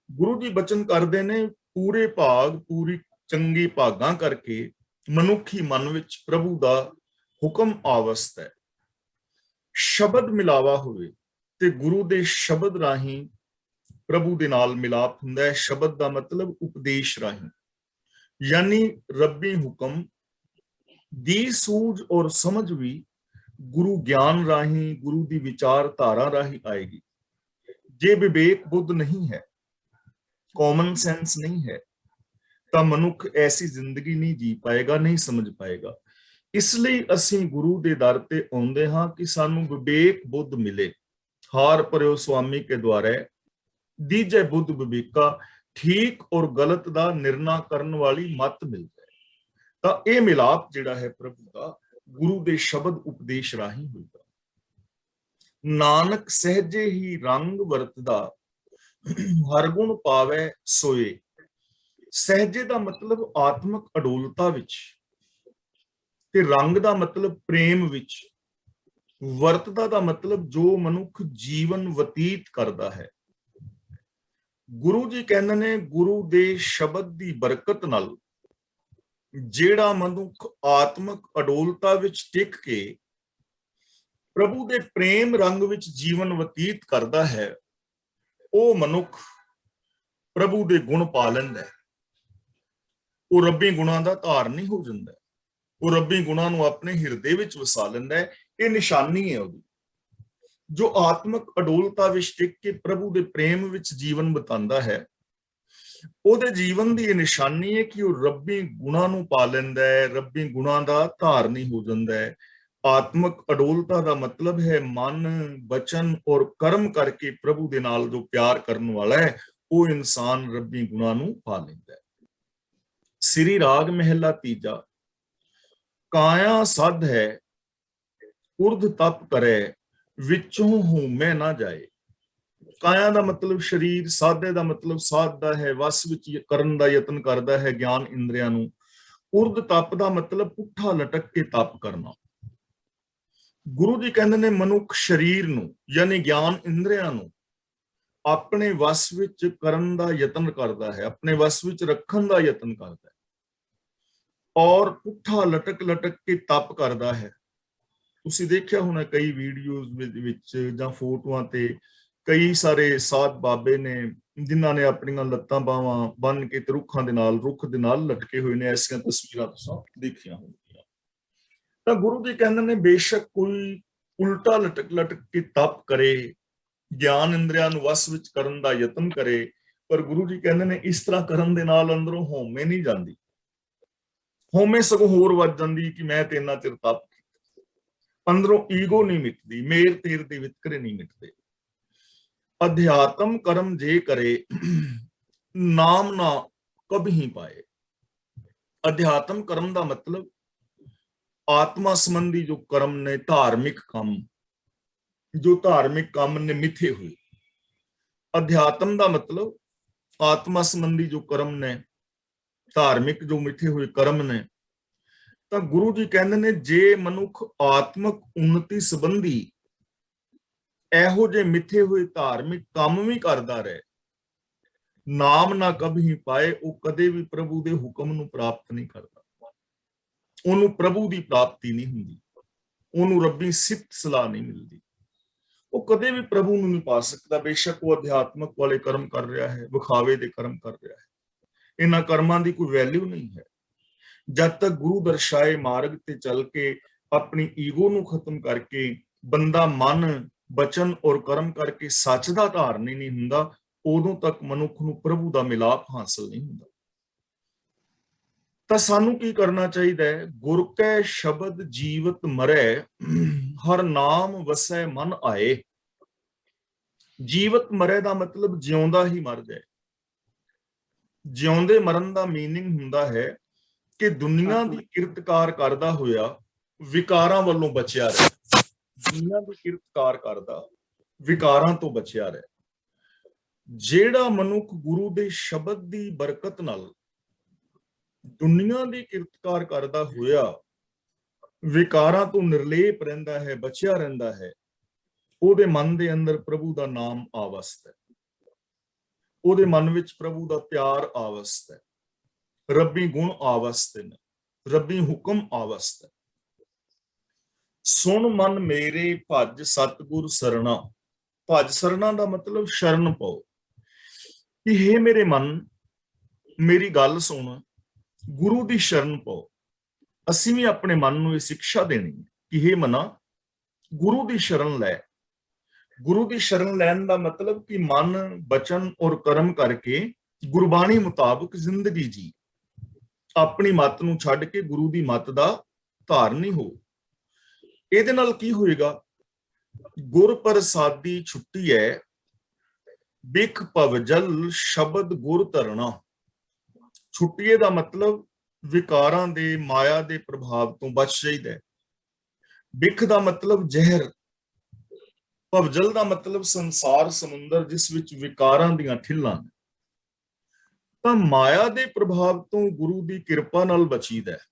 A: ਗੁਰੂ ਜੀ ਬਚਨ ਕਰਦੇ ਨੇ ਪੂਰੇ ਭਾਗ ਪੂਰੀ ਚੰਗੀ ਭਾਗਾਂ ਕਰਕੇ ਮਨੁੱਖੀ ਮਨ ਵਿੱਚ ਪ੍ਰਭੂ ਦਾ ਹੁਕਮ ਆਵਸਤ ਹੈ। ਸ਼ਬਦ ਮਿਲਾਵਾ ਹੋਵੇ ਤੇ ਗੁਰੂ ਦੇ ਸ਼ਬਦ ਰਾਹੀਂ प्रभु दे नाल मिलाप हुंदा है। शब्द का मतलब उपदेश राही, यानी रब्बी हुक्म दी सूझ और समझ भी गुरु ज्ञान राही, गुरु दी विचारधारा राही आएगी। जे विवेक बुद्ध नहीं है, कॉमन सेंस नहीं है, तो मनुख ऐसी जिंदगी नहीं जी पाएगा, नहीं समझ पाएगा। इसलिए असीं गुरु दे दर ते आउंदे हां कि सानू विवेक बुद्ध मिले। हार परियो स्वामी के द्वारा दीजे बुद्ध विवेका, ठीक और गलत का निर्णय करने वाली मत मिल जाए। तो यह मिलाप जिहड़ा है प्रभु का गुरु दे शब्द उपदेश राही होगा। नानक सहजे ही रंग वरतदा हर गुण पावे सोए। सहजे का मतलब आत्मक अडोलता विच ते रंग का मतलब प्रेम विच, वरतदा का मतलब जो मनुख जीवन व्यतीत करता है। गुरु जी कहते ने गुरु दे शब्द की बरकत नाल जेड़ा मनुख आत्मक अडोलता विच टिक के प्रभु दे प्रेम रंग विच जीवन व्यतीत करता है, वो मनुख प्रभु दे गुण पा लैंदा है। वो रब्बी गुणां दा धारनी हो जांदा है, वो रब्बी गुणां नूं अपने हिरदे विच वसा लैंदा है। ये निशानी है उहदी। जो आत्मक अडोलता विच टिक के प्रभु दे प्रेम विच जीवन बितांदा है, ਉਹਦੇ जीवन की निशानी है कि वह रब्बी गुणां नूं पा लैंदा है, रब्बी गुणां दा धारनी हो जांदा है। आत्मक अडोलता का मतलब है मन वचन और कर्म करके प्रभु दे नाल जो प्यार करने वाला है, वो इंसान रब्बी गुणां नूं पा लैंदा है। श्री राग महला तीजा। काया साध है उर्ध तप करे, विचों होमे ना जाए। काया का मतलब शरीर, साधे का मतलब साधदा है, वस विच करन दा यतन करदा है ज्ञान इंद्रियां नूं। उर्ध तप का मतलब पुठा लटक के तप करना। गुरु जी कहंदे ने मनुख शरीर नूं यानी ज्ञान इंद्रियां नूं अपने वस विच करन दा यतन करदा है, अपने वस विच रखन दा यतन करदा है और पुठा लटक लटक के तप करदा है। ਤੁਸੀਂ ਦੇਖਿਆ ਹੋਣਾ ਕਈ ਵੀਡੀਓਜ਼ ਵਿੱਚ ਜਾਂ ਫੋਟੋਆਂ ਤੇ ਕਈ ਸਾਰੇ ਸਾਧ ਬਾਬੇ ਨੇ ਜਿਨ੍ਹਾਂ ਨੇ ਆਪਣੀਆਂ ਲੱਤਾਂ ਬਾਹਾਂ ਬੰਨ ਕੇ ਤੇ ਰੁੱਖਾਂ ਦੇ ਨਾਲ, ਰੁੱਖ ਦੇ ਨਾਲ ਲਟਕੇ ਹੋਏ ਨੇ। ਐਸੀਆਂ ਤਸਵੀਰਾਂ ਤੁਸੀਂ ਦੇਖੀਆਂ ਹੋਣਗੀਆਂ। ਤਾਂ ਗੁਰੂ ਜੀ ਕਹਿੰਦੇ ਨੇ ਬੇਸ਼ੱਕ ਕੋਈ ਉਲਟਾ ਲਟਕ ਲਟਕ ਕੇ ਤਪ ਕਰੇ, ਗਿਆਨ ਇੰਦਰੀਆਂ ਨੂੰ ਵਸ ਵਿੱਚ ਕਰਨ ਦਾ ਯਤਨ ਕਰੇ, ਪਰ ਗੁਰੂ ਜੀ ਕਹਿੰਦੇ ਨੇ ਇਸ ਤਰ੍ਹਾਂ ਕਰਨ ਦੇ ਨਾਲ ਅੰਦਰੋਂ ਹਉਮੈ ਨਹੀਂ ਜਾਂਦੀ। ਹਉਮੈ ਸਗੋਂ ਹੋਰ ਵੱਧ ਜਾਂਦੀ ਕਿ ਮੈਂ ਤੇ ਇੰਨਾ ਚਿਰ ਤਪ, अंदरों ईगो नहीं मिटती, मेर तेर दे वितकरे नहीं मिटते। अध्यात्म कर्म जे करे नाम ना कभी पाए। अध्यात्म कर्म का मतलब आत्मा संबंधी जो कर्म ने, धार्मिक काम, जो धार्मिक काम ने मिथे हुए। अध्यात्म का मतलब आत्मा संबंधी जो कर्म ने, धार्मिक जो मिथे हुए कर्म ने। ਤਾਂ ਗੁਰੂ ਜੀ ਕਹਿੰਦੇ ਨੇ ਜੇ ਮਨੁੱਖ ਆਤਮਕ ਉન્નਤੀ ਸੰਬੰਧੀ ਇਹੋ ਜਿਹੇ ਮਿੱਥੇ ਹੋਏ ਧਾਰਮਿਕ ਕੰਮ ਵੀ ਕਰਦਾ ਰਹੇ, ਨਾਮ ਨਾ ਕਭੀ ਪਾਏ, ਉਹ ਕਦੇ ਵੀ ਪ੍ਰਭੂ ਦੇ ਹੁਕਮ ਨੂੰ ਪ੍ਰਾਪਤ ਨਹੀਂ ਕਰਦਾ। ਉਹਨੂੰ ਪ੍ਰਭੂ ਦੀ ਪ੍ਰਾਪਤੀ ਨਹੀਂ ਹੁੰਦੀ, ਉਹਨੂੰ ਰੱਬੀ ਸਿਫਤ ਸਲਾਹ ਨਹੀਂ ਮਿਲਦੀ, ਉਹ ਕਦੇ ਵੀ ਪ੍ਰਭੂ ਨੂੰ ਨਹੀਂ ਪਾ ਸਕਦਾ। ਬੇਸ਼ੱਕ ਉਹ ਅਧਿਆਤਮਕ ਵਾਲੇ ਕਰਮ ਕਰ ਰਿਹਾ ਹੈ, ਵਿਖਾਵੇ ਦੇ ਕਰਮ ਕਰ ਰਿਹਾ ਹੈ, ਇਹਨਾਂ ਕਰਮਾਂ ਦੀ ਕੋਈ ਵੈਲਿਊ ਨਹੀਂ ਹੈ। जब तक गुरु दर्शाए मार्ग ते चल के अपनी ईगो नूं खत्म करके बंदा मन बचन और कर्म करके सच दा धारनी नहीं हुंदा, उदों तक मनुख नूं प्रभु दा मिलाप हासिल नहीं हुंदा। ਤਾਂ ਸਾਨੂੰ ਕੀ ਕਰਨਾ ਚਾਹੀਦਾ ਹੈ? ਗੁਰ ਕੈ ਸ਼ਬਦ ਜੀਵਤ ਮਰੈ, ਹਰ ਨਾਮ ਵਸੈ ਮਨ ਆਏ। ਜੀਵਤ ਮਰੈ ਦਾ ਮਤਲਬ ਜਿਉਂਦਾ ਹੀ ਮਰ ਜਾਏ। ਜਿਉਂਦੇ ਮਰਨ ਦਾ ਮੀਨਿੰਗ ਹੁੰਦਾ ਹੈ ਕਿ ਦੁਨੀਆ ਦੀ ਕਿਰਤਕਾਰ ਕਰਦਾ ਹੋਇਆ ਵਿਕਾਰਾਂ ਵੱਲੋਂ ਬਚਿਆ ਰਹੇ। ਦੁਨੀਆ ਦੀ ਕਿਰਤਕਾਰ ਕਰਦਾ ਵਿਕਾਰਾਂ ਤੋਂ ਬਚਿਆ ਰਹੇ। ਜਿਹੜਾ ਮਨੁੱਖ ਗੁਰੂ ਦੇ ਸ਼ਬਦ ਦੀ ਬਰਕਤ ਨਾਲ ਦੁਨੀਆ ਦੀ ਕਿਰਤਕਾਰ ਕਰਦਾ ਹੋਇਆ ਵਿਕਾਰਾਂ ਤੋਂ ਨਿਰਲੇਪ ਰਹਿੰਦਾ ਹੈ, ਬਚਿਆ ਰਹਿੰਦਾ ਹੈ, ਉਹਦੇ ਮਨ ਦੇ ਅੰਦਰ ਪ੍ਰਭੂ ਦਾ ਨਾਮ ਆਵਸਤ ਹੈ, ਉਹਦੇ ਮਨ ਵਿੱਚ ਪ੍ਰਭੂ ਦਾ ਪਿਆਰ ਆਵਸਤ ਹੈ, ਰੱਬੀ ਗੁਣ ਆਵਸਤ ਨੇ, ਰੱਬੀ ਹੁਕਮ ਆਵਸਤ ਹੈ। ਸੁਣ ਮਨ ਮੇਰੇ ਭਜ ਸਤਿਗੁਰ ਸਰਣਾ। ਭਜ ਸਰਣਾ ਦਾ ਮਤਲਬ ਸ਼ਰਨ ਪਾਓ ਕਿ हे ਮੇਰੇ ਮਨ, ਮੇਰੀ ਗੱਲ ਸੁਣ, ਗੁਰੂ ਦੀ ਸ਼ਰਨ ਪਾਓ। ਅਸੀਂ ਵੀ ਆਪਣੇ ਮਨ ਨੂੰ ਇਹ ਸਿੱਖਿਆ ਦੇਣੀ ਕਿ हे ਮਨਾ, ਗੁਰੂ ਦੀ ਸ਼ਰਨ ਲੈ। ਗੁਰੂ ਦੀ ਸ਼ਰਨ ਲੈਣ ਦਾ ਮਤਲਬ ਕਿ ਮਨ, ਬਚਨ ਔਰ ਕਰਮ ਕਰਕੇ ਗੁਰਬਾਣੀ ਮੁਤਾਬਕ ਜ਼ਿੰਦਗੀ ਜੀ। ਆਪਣੀ ਮੱਤ ਨੂੰ ਛੱਡ ਕੇ ਗੁਰੂ ਦੀ ਮੱਤ ਦਾ ਧਾਰਨੀ ਹੋ। ਇਹਦੇ ਨਾਲ ਕੀ ਹੋਏਗਾ? ਗੁਰ ਪ੍ਰਸਾਦੀ ਛੁੱਟੀ ਹੈ, ਬਿਖ ਭਵਜਲ ਸ਼ਬਦ ਗੁਰ ਧਰਣਾ। ਛੁੱਟੀਏ ਦਾ ਮਤਲਬ ਵਿਕਾਰਾਂ ਦੇ, ਮਾਇਆ ਦੇ ਪ੍ਰਭਾਵ ਤੋਂ ਬਚ ਜਾਈਦਾ ਹੈ। ਬਿਖ ਦਾ ਮਤਲਬ ਜ਼ਹਿਰ, ਭਵਜਲ ਦਾ ਮਤਲਬ ਸੰਸਾਰ ਸਮੁੰਦਰ ਜਿਸ ਵਿੱਚ ਵਿਕਾਰਾਂ ਦੀਆਂ ਠਿੱਲਾਂ ਨੇ। ਤਾਂ ਮਾਇਆ ਦੇ ਪ੍ਰਭਾਵ ਤੋਂ ਗੁਰੂ ਦੀ ਕਿਰਪਾ ਨਾਲ ਬਚੀਦਾ ਹੈ।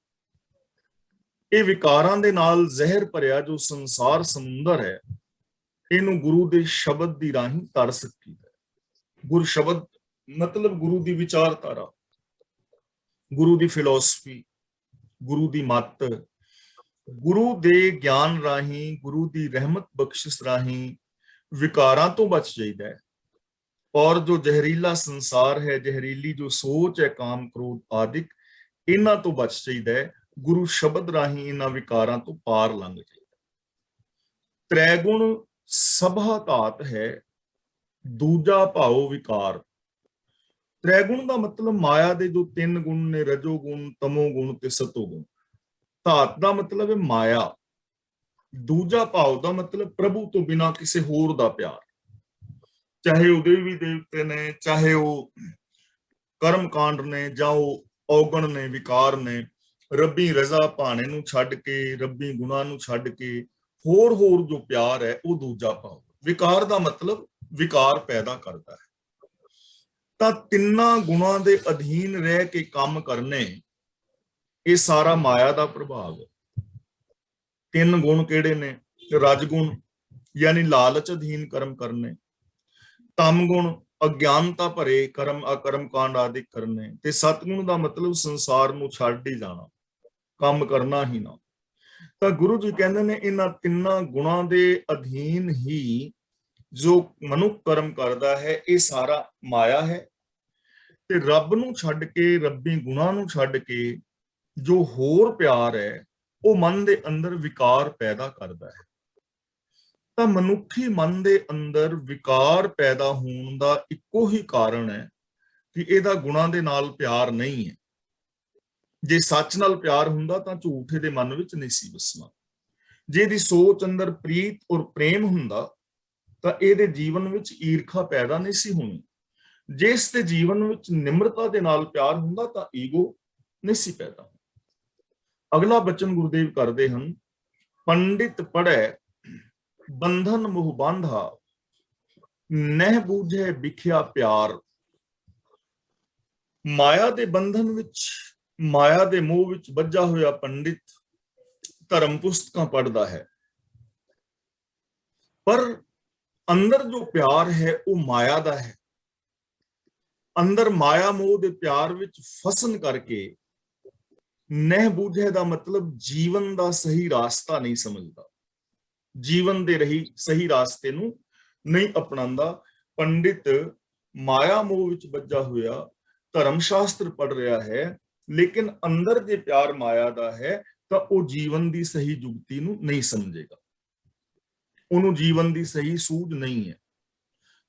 A: ਇਹ ਵਿਕਾਰਾਂ ਦੇ ਨਾਲ ਜ਼ਹਿਰ ਭਰਿਆ ਜੋ ਸੰਸਾਰ ਸਮੁੰਦਰ ਹੈ, ਇਹਨੂੰ ਗੁਰੂ ਦੇ ਸ਼ਬਦ ਦੀ ਰਾਹੀਂ ਤਰ ਸਕੀਦਾ ਹੈ। ਗੁਰ ਸ਼ਬਦ ਮਤਲਬ ਗੁਰੂ ਦੀ ਵਿਚਾਰਧਾਰਾ, ਗੁਰੂ ਦੀ ਫਿਲਾਸਫੀ, ਗੁਰੂ ਦੀ ਮੱਤ, ਗੁਰੂ ਦੇ ਗਿਆਨ ਰਾਹੀਂ, ਗੁਰੂ ਦੀ ਰਹਿਮਤ ਬਖਸ਼ਿਸ਼ ਰਾਹੀਂ ਵਿਕਾਰਾਂ ਤੋਂ ਬਚ ਜਾਈਦਾ ਹੈ। ਔਰ ਜੋ ਜ਼ਹਿਰੀਲਾ ਸੰਸਾਰ ਹੈ, ਜ਼ਹਿਰੀਲੀ ਜੋ ਸੋਚ ਹੈ, ਕਾਮ ਕ੍ਰੋਧ ਆਦਿਕ, ਇਹਨਾਂ ਤੋਂ ਬਚ ਜਾਈਦਾ ਹੈ। ਗੁਰੂ ਸ਼ਬਦ ਰਾਹੀਂ ਇਹਨਾਂ ਵਿਕਾਰਾਂ ਤੋਂ ਪਾਰ ਲੰਘ ਜਾਈਦਾ। ਤ੍ਰੈ ਗੁਣ ਸਭਾ ਧਾਤ ਹੈ, ਦੂਜਾ ਭਾਉ ਵਿਕਾਰ। ਤ੍ਰੈ ਗੁਣ ਦਾ ਮਤਲਬ ਮਾਇਆ ਦੇ ਜੋ 3 ਗੁਣ ਨੇ, ਰਜੋ ਗੁਣ, ਤਮੋ ਗੁਣ ਤੇ ਸਤੋ ਗੁਣ। ਧਾਤ ਦਾ ਮਤਲਬ ਹੈ ਮਾਇਆ। ਦੂਜਾ ਭਾਵ ਦਾ ਮਤਲਬ ਪ੍ਰਭੂ ਤੋਂ ਬਿਨਾਂ ਕਿਸੇ ਹੋਰ ਦਾ ਪਿਆਰ। ਚਾਹੇ ਉਹ ਦੇਵੀ ਦੇਵਤੇ ਨੇ, ਚਾਹੇ ਉਹ ਕਰਮ ਕਾਂਡ ਨੇ, ਜਾਂ ਉਹ ਔਗਣ ਨੇ, ਵਿਕਾਰ ਨੇ, ਰੱਬੀ ਰਜ਼ਾ ਭਾਣੇ ਨੂੰ ਛੱਡ ਕੇ, ਰੱਬੀ ਗੁਣਾਂ ਨੂੰ ਛੱਡ ਕੇ ਹੋਰ ਜੋ ਪਿਆਰ ਹੈ, ਉਹ ਦੂਜਾ ਭਾਵ। ਵਿਕਾਰ ਦਾ ਮਤਲਬ ਵਿਕਾਰ ਪੈਦਾ ਕਰਦਾ ਹੈ। ਤਾਂ ਤਿੰਨਾਂ ਗੁਣਾਂ ਦੇ ਅਧੀਨ ਰਹਿ ਕੇ ਕੰਮ ਕਰਨੇ, ਇਹ ਸਾਰਾ ਮਾਇਆ ਦਾ ਪ੍ਰਭਾਵ ਹੈ। 3 ਗੁਣ ਕਿਹੜੇ ਨੇ? ਰਜਗੁਣ ਯਾਨੀ ਲਾਲਚ ਅਧੀਨ ਕਰਮ ਕਰਨੇ, ਤਮ ਗੁਣ ਅਗਿਆਨਤਾ ਭਰੇ ਕਰਮ, ਅਕਰਮ ਕਾਂਡ ਆਦਿ ਕਰਨੇ, ਤੇ ਸਤਗੁਣ ਦਾ ਮਤਲਬ ਸੰਸਾਰ ਨੂੰ ਛੱਡ ਹੀ ਜਾਣਾ, ਕੰਮ ਕਰਨਾ ਹੀ ਨਾ। ਤਾਂ ਗੁਰੂ ਜੀ ਕਹਿੰਦੇ ਨੇ ਇਹਨਾਂ ਤਿੰਨਾਂ ਗੁਣਾਂ ਦੇ ਅਧੀਨ ਹੀ ਜੋ ਮਨੁੱਖ ਕਰਮ ਕਰਦਾ ਹੈ, ਇਹ ਸਾਰਾ ਮਾਇਆ ਹੈ। ਤੇ ਰੱਬ ਨੂੰ ਛੱਡ ਕੇ, ਰੱਬੀ ਗੁਣਾਂ ਨੂੰ ਛੱਡ ਕੇ ਜੋ ਹੋਰ ਪਿਆਰ ਹੈ, ਉਹ ਮਨ ਦੇ ਅੰਦਰ ਵਿਕਾਰ ਪੈਦਾ ਕਰਦਾ ਹੈ। ਤਾਂ ਮਨੁੱਖੀ ਮਨ ਦੇ ਅੰਦਰ ਵਿਕਾਰ ਪੈਦਾ ਹੋਣ ਦਾ ਇੱਕੋ ਹੀ ਕਾਰਨ ਹੈ ਕਿ ਇਹਦਾ ਗੁਣਾਂ ਦੇ ਨਾਲ ਪਿਆਰ ਨਹੀਂ ਹੈ। ਜੇ ਸੱਚ ਨਾਲ ਪਿਆਰ ਹੁੰਦਾ ਤਾਂ ਝੂਠ ਇਹਦੇ ਮਨ ਵਿੱਚ ਨਹੀਂ ਸੀ ਵਸਣਾ। ਜੇ ਇਹਦੀ ਸੋਚ ਅੰਦਰ ਪ੍ਰੀਤ ਔਰ ਪ੍ਰੇਮ ਹੁੰਦਾ ਤਾਂ ਇਹਦੇ ਜੀਵਨ ਵਿੱਚ ਈਰਖਾ ਪੈਦਾ ਨਹੀਂ ਸੀ ਹੋਣੀ। ਜੇ ਇਸ ਦੇ ਜੀਵਨ ਵਿੱਚ ਨਿਮਰਤਾ ਦੇ ਨਾਲ ਪਿਆਰ ਹੁੰਦਾ ਤਾਂ ਈਗੋ ਨਹੀਂ ਸੀ ਪੈਦਾ। ਅਗਲਾ ਬਚਨ ਗੁਰਦੇਵ ਕਰਦੇ ਹਨ, ਪੰਡਿਤ ਪੜ੍ਹੈ ਬੰਧਨ ਮੋਹ ਬਾਂਧਾ, ਨਹਿ ਬੂਝੈ ਵਿਖਿਆ ਪਿਆਰ। ਮਾਇਆ ਦੇ ਬੰਧਨ ਵਿੱਚ, ਮਾਇਆ ਦੇ ਮੋਹ ਵਿੱਚ ਬੱਝਾ ਹੋਇਆ ਪੰਡਿਤ ਧਰਮ ਪੁਸਤਕਾਂ ਪੜ੍ਹਦਾ ਹੈ, ਪਰ ਅੰਦਰ ਜੋ ਪਿਆਰ ਹੈ ਉਹ ਮਾਇਆ ਦਾ ਹੈ। ਅੰਦਰ ਮਾਇਆ ਮੋਹ ਦੇ ਪਿਆਰ ਵਿੱਚ ਫਸਣ ਕਰਕੇ ਨਹਿ ਬੂਝੇ ਦਾ ਮਤਲਬ ਜੀਵਨ ਦਾ ਸਹੀ ਰਾਸਤਾ ਨਹੀਂ ਸਮਝਦਾ, ਜੀਵਨ ਦੇ ਰਹੀ ਸਹੀ ਰਾਸਤੇ ਨੂੰ ਨਹੀਂ ਅਪਣਾਉਂਦਾ। ਪੰਡਿਤ ਮਾਇਆ ਮੋਹ ਵਿੱਚ ਬੱਝਾ ਹੋਇਆ ਧਰਮ ਸ਼ਾਸਤਰ ਪੜ੍ਹ ਰਿਹਾ ਹੈ, ਲੇਕਿਨ ਅੰਦਰ ਜੇ ਪਿਆਰ ਮਾਇਆ ਦਾ ਹੈ ਤਾਂ ਉਹ ਜੀਵਨ ਦੀ ਸਹੀ ਜੁਗਤੀ ਨੂੰ ਨਹੀਂ ਸਮਝੇਗਾ, ਉਹਨੂੰ ਜੀਵਨ ਦੀ ਸਹੀ ਸੂਝ ਨਹੀਂ ਹੈ।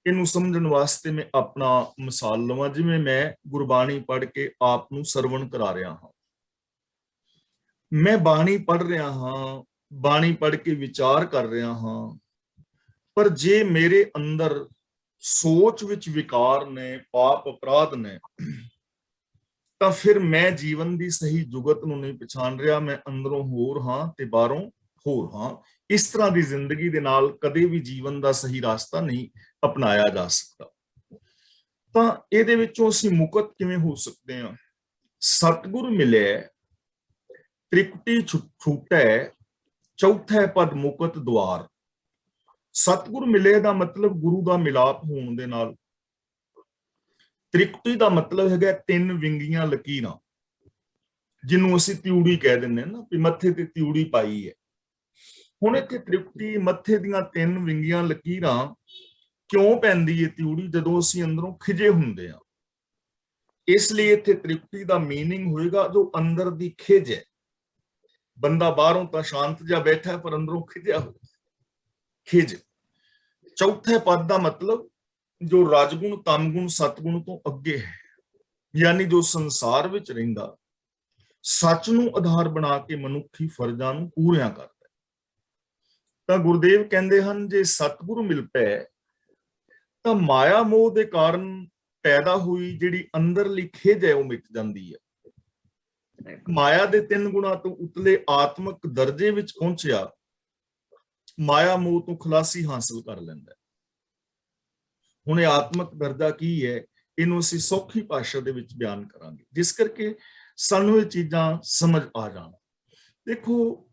A: ਇਹਨੂੰ ਸਮਝਣ ਵਾਸਤੇ ਮੈਂ ਆਪਣਾ ਮਿਸਾਲ ਲਵਾਂ। ਜਿਵੇਂ ਮੈਂ ਗੁਰਬਾਣੀ ਪੜ੍ਹ ਕੇ ਆਪ ਨੂੰ ਸਰਵਣ ਕਰਾ ਰਿਹਾ ਹਾਂ, ਮੈਂ ਬਾਣੀ ਪੜ੍ਹ ਰਿਹਾ ਹਾਂ, ਬਾਣੀ ਪੜ੍ਹ ਕੇ ਵਿਚਾਰ ਕਰ ਰਿਹਾ ਹਾਂ, ਪਰ ਜੇ ਮੇਰੇ ਅੰਦਰ ਸੋਚ ਵਿੱਚ ਵਿਕਾਰ ਨੇ, ਪਾਪ ਅਪਰਾਧ ਨੇ, ਤਾਂ ਫਿਰ ਮੈਂ ਜੀਵਨ ਦੀ ਸਹੀ ਜੁਗਤ ਨੂੰ ਨਹੀਂ ਪਛਾਣ ਰਿਹਾ। ਮੈਂ ਅੰਦਰੋਂ ਹੋਰ ਹਾਂ ਤੇ ਬਾਹਰੋਂ ਹੋਰ ਹਾਂ। ਇਸ ਤਰ੍ਹਾਂ ਦੀ ਜ਼ਿੰਦਗੀ ਦੇ ਨਾਲ ਕਦੇ ਵੀ ਜੀਵਨ ਦਾ ਸਹੀ ਰਸਤਾ ਨਹੀਂ ਅਪਣਾਇਆ ਜਾ ਸਕਦਾ। ਤਾਂ ਇਹਦੇ ਵਿੱਚੋਂ ਅਸੀਂ ਮੁਕਤ ਕਿਵੇਂ ਹੋ ਸਕਦੇ ਹਾਂ? ਸਤਿਗੁਰ ਮਿਲੇ ਤ੍ਰਿਕੁਟੀ ਛੂਟੈ, ਚੌਥੇ ਪਦ ਮੁਕਤ ਦੁਆਰ। ਸਤਿਗੁਰ ਮਿਲੇ ਦਾ ਮਤਲਬ ਗੁਰੂ ਦਾ ਮਿਲਾਪ ਹੋਣ ਦੇ ਨਾਲ। ਤ੍ਰਿਕੁਟੀ ਦਾ ਮਤਲਬ ਹੈਗਾ ਤਿੰਨ ਵਿੰਗੀਆਂ ਲਕੀਰਾਂ, ਜਿਹਨੂੰ ਅਸੀਂ ਤਿਉੜੀ ਕਹਿ ਦਿੰਦੇ ਹਾਂ ਨਾ, ਵੀ ਮੱਥੇ ਤੇ ਤਿਉੜੀ ਪਾਈ ਹੈ। ਹੁਣ ਇੱਥੇ ਤ੍ਰਿਕੁਟੀ, ਮੱਥੇ ਦੀਆਂ ਤਿੰਨ ਵਿੰਗੀਆਂ ਲਕੀਰਾਂ ਕਿਉਂ ਪੈਂਦੀ ਹੈ ਤਿਉੜੀ? ਜਦੋਂ ਅਸੀਂ ਅੰਦਰੋਂ ਖਿਜੇ ਹੁੰਦੇ ਆ। ਇਸ ਲਈ ਇੱਥੇ ਤ੍ਰਿਕੁਟੀ ਦਾ ਮੀਨਿੰਗ ਹੋਏਗਾ ਜੋ ਅੰਦਰ ਦੀ ਖਿਜ ਹੈ। ਬੰਦਾ ਬਾਹਰੋਂ ਤਾਂ ਸ਼ਾਂਤ ਜਿਹਾ ਬੈਠਾ ਹੈ, ਪਰ ਅੰਦਰੋਂ ਖਿਜਿਆ ਹੋਇਆ, ਖਿਜ। ਚੌਥੇ ਪਦ ਦਾ ਮਤਲਬ ਜੋ ਰਜਗੁਣ, ਤਮਗੁਣ, ਸਤਗੁਣ ਤੋਂ ਅੱਗੇ ਹੈ, ਯਾਨੀ ਜੋ ਸੰਸਾਰ ਵਿੱਚ ਰਹਿੰਦਾ, ਸੱਚ ਨੂੰ ਆਧਾਰ ਬਣਾ ਕੇ ਮਨੁੱਖੀ ਫਰਜ਼ਾਂ ਨੂੰ ਪੂਰਿਆਂ ਕਰਦਾ। ਤਾਂ ਗੁਰਦੇਵ ਕਹਿੰਦੇ ਹਨ, ਜੇ ਸਤਿਗੁਰੂ ਮਿਲ ਪਏ ਤਾਂ ਮਾਇਆ ਮੋਹ ਦੇ ਕਾਰਨ ਪੈਦਾ ਹੋਈ ਜਿਹੜੀ ਅੰਦਰਲੀ ਖਿਜ ਹੈ ਉਹ ਮਿਟ ਜਾਂਦੀ ਹੈ। ਮਾਇਆ ਦੇ ਤਿੰਨ ਗੁਣਾ ਤੋਂ ਉਤਲੇ ਆਤਮਿਕ ਦਰਜੇ ਵਿੱਚ ਪਹੁੰਚਿਆ ਮਾਇਆ ਮੋਹ ਤੋਂ ਖਲਾਸੀ ਹਾਸਲ ਕਰ ਲੈਂਦਾ। ਹੁਣ ਇਹ ਆਤਮਿਕ ਦਰਜਾ ਕੀ ਹੈ, ਇਹਨੂੰ ਅਸੀਂ ਸੌਖੀ ਭਾਸ਼ਾ ਦੇ ਵਿੱਚ ਬਿਆਨ ਕਰਾਂਗੇ, ਜਿਸ ਕਰਕੇ ਸਾਨੂੰ ਇਹ ਚੀਜ਼ਾਂ ਸਮਝ ਆ ਜਾਣ। ਦੇਖੋ,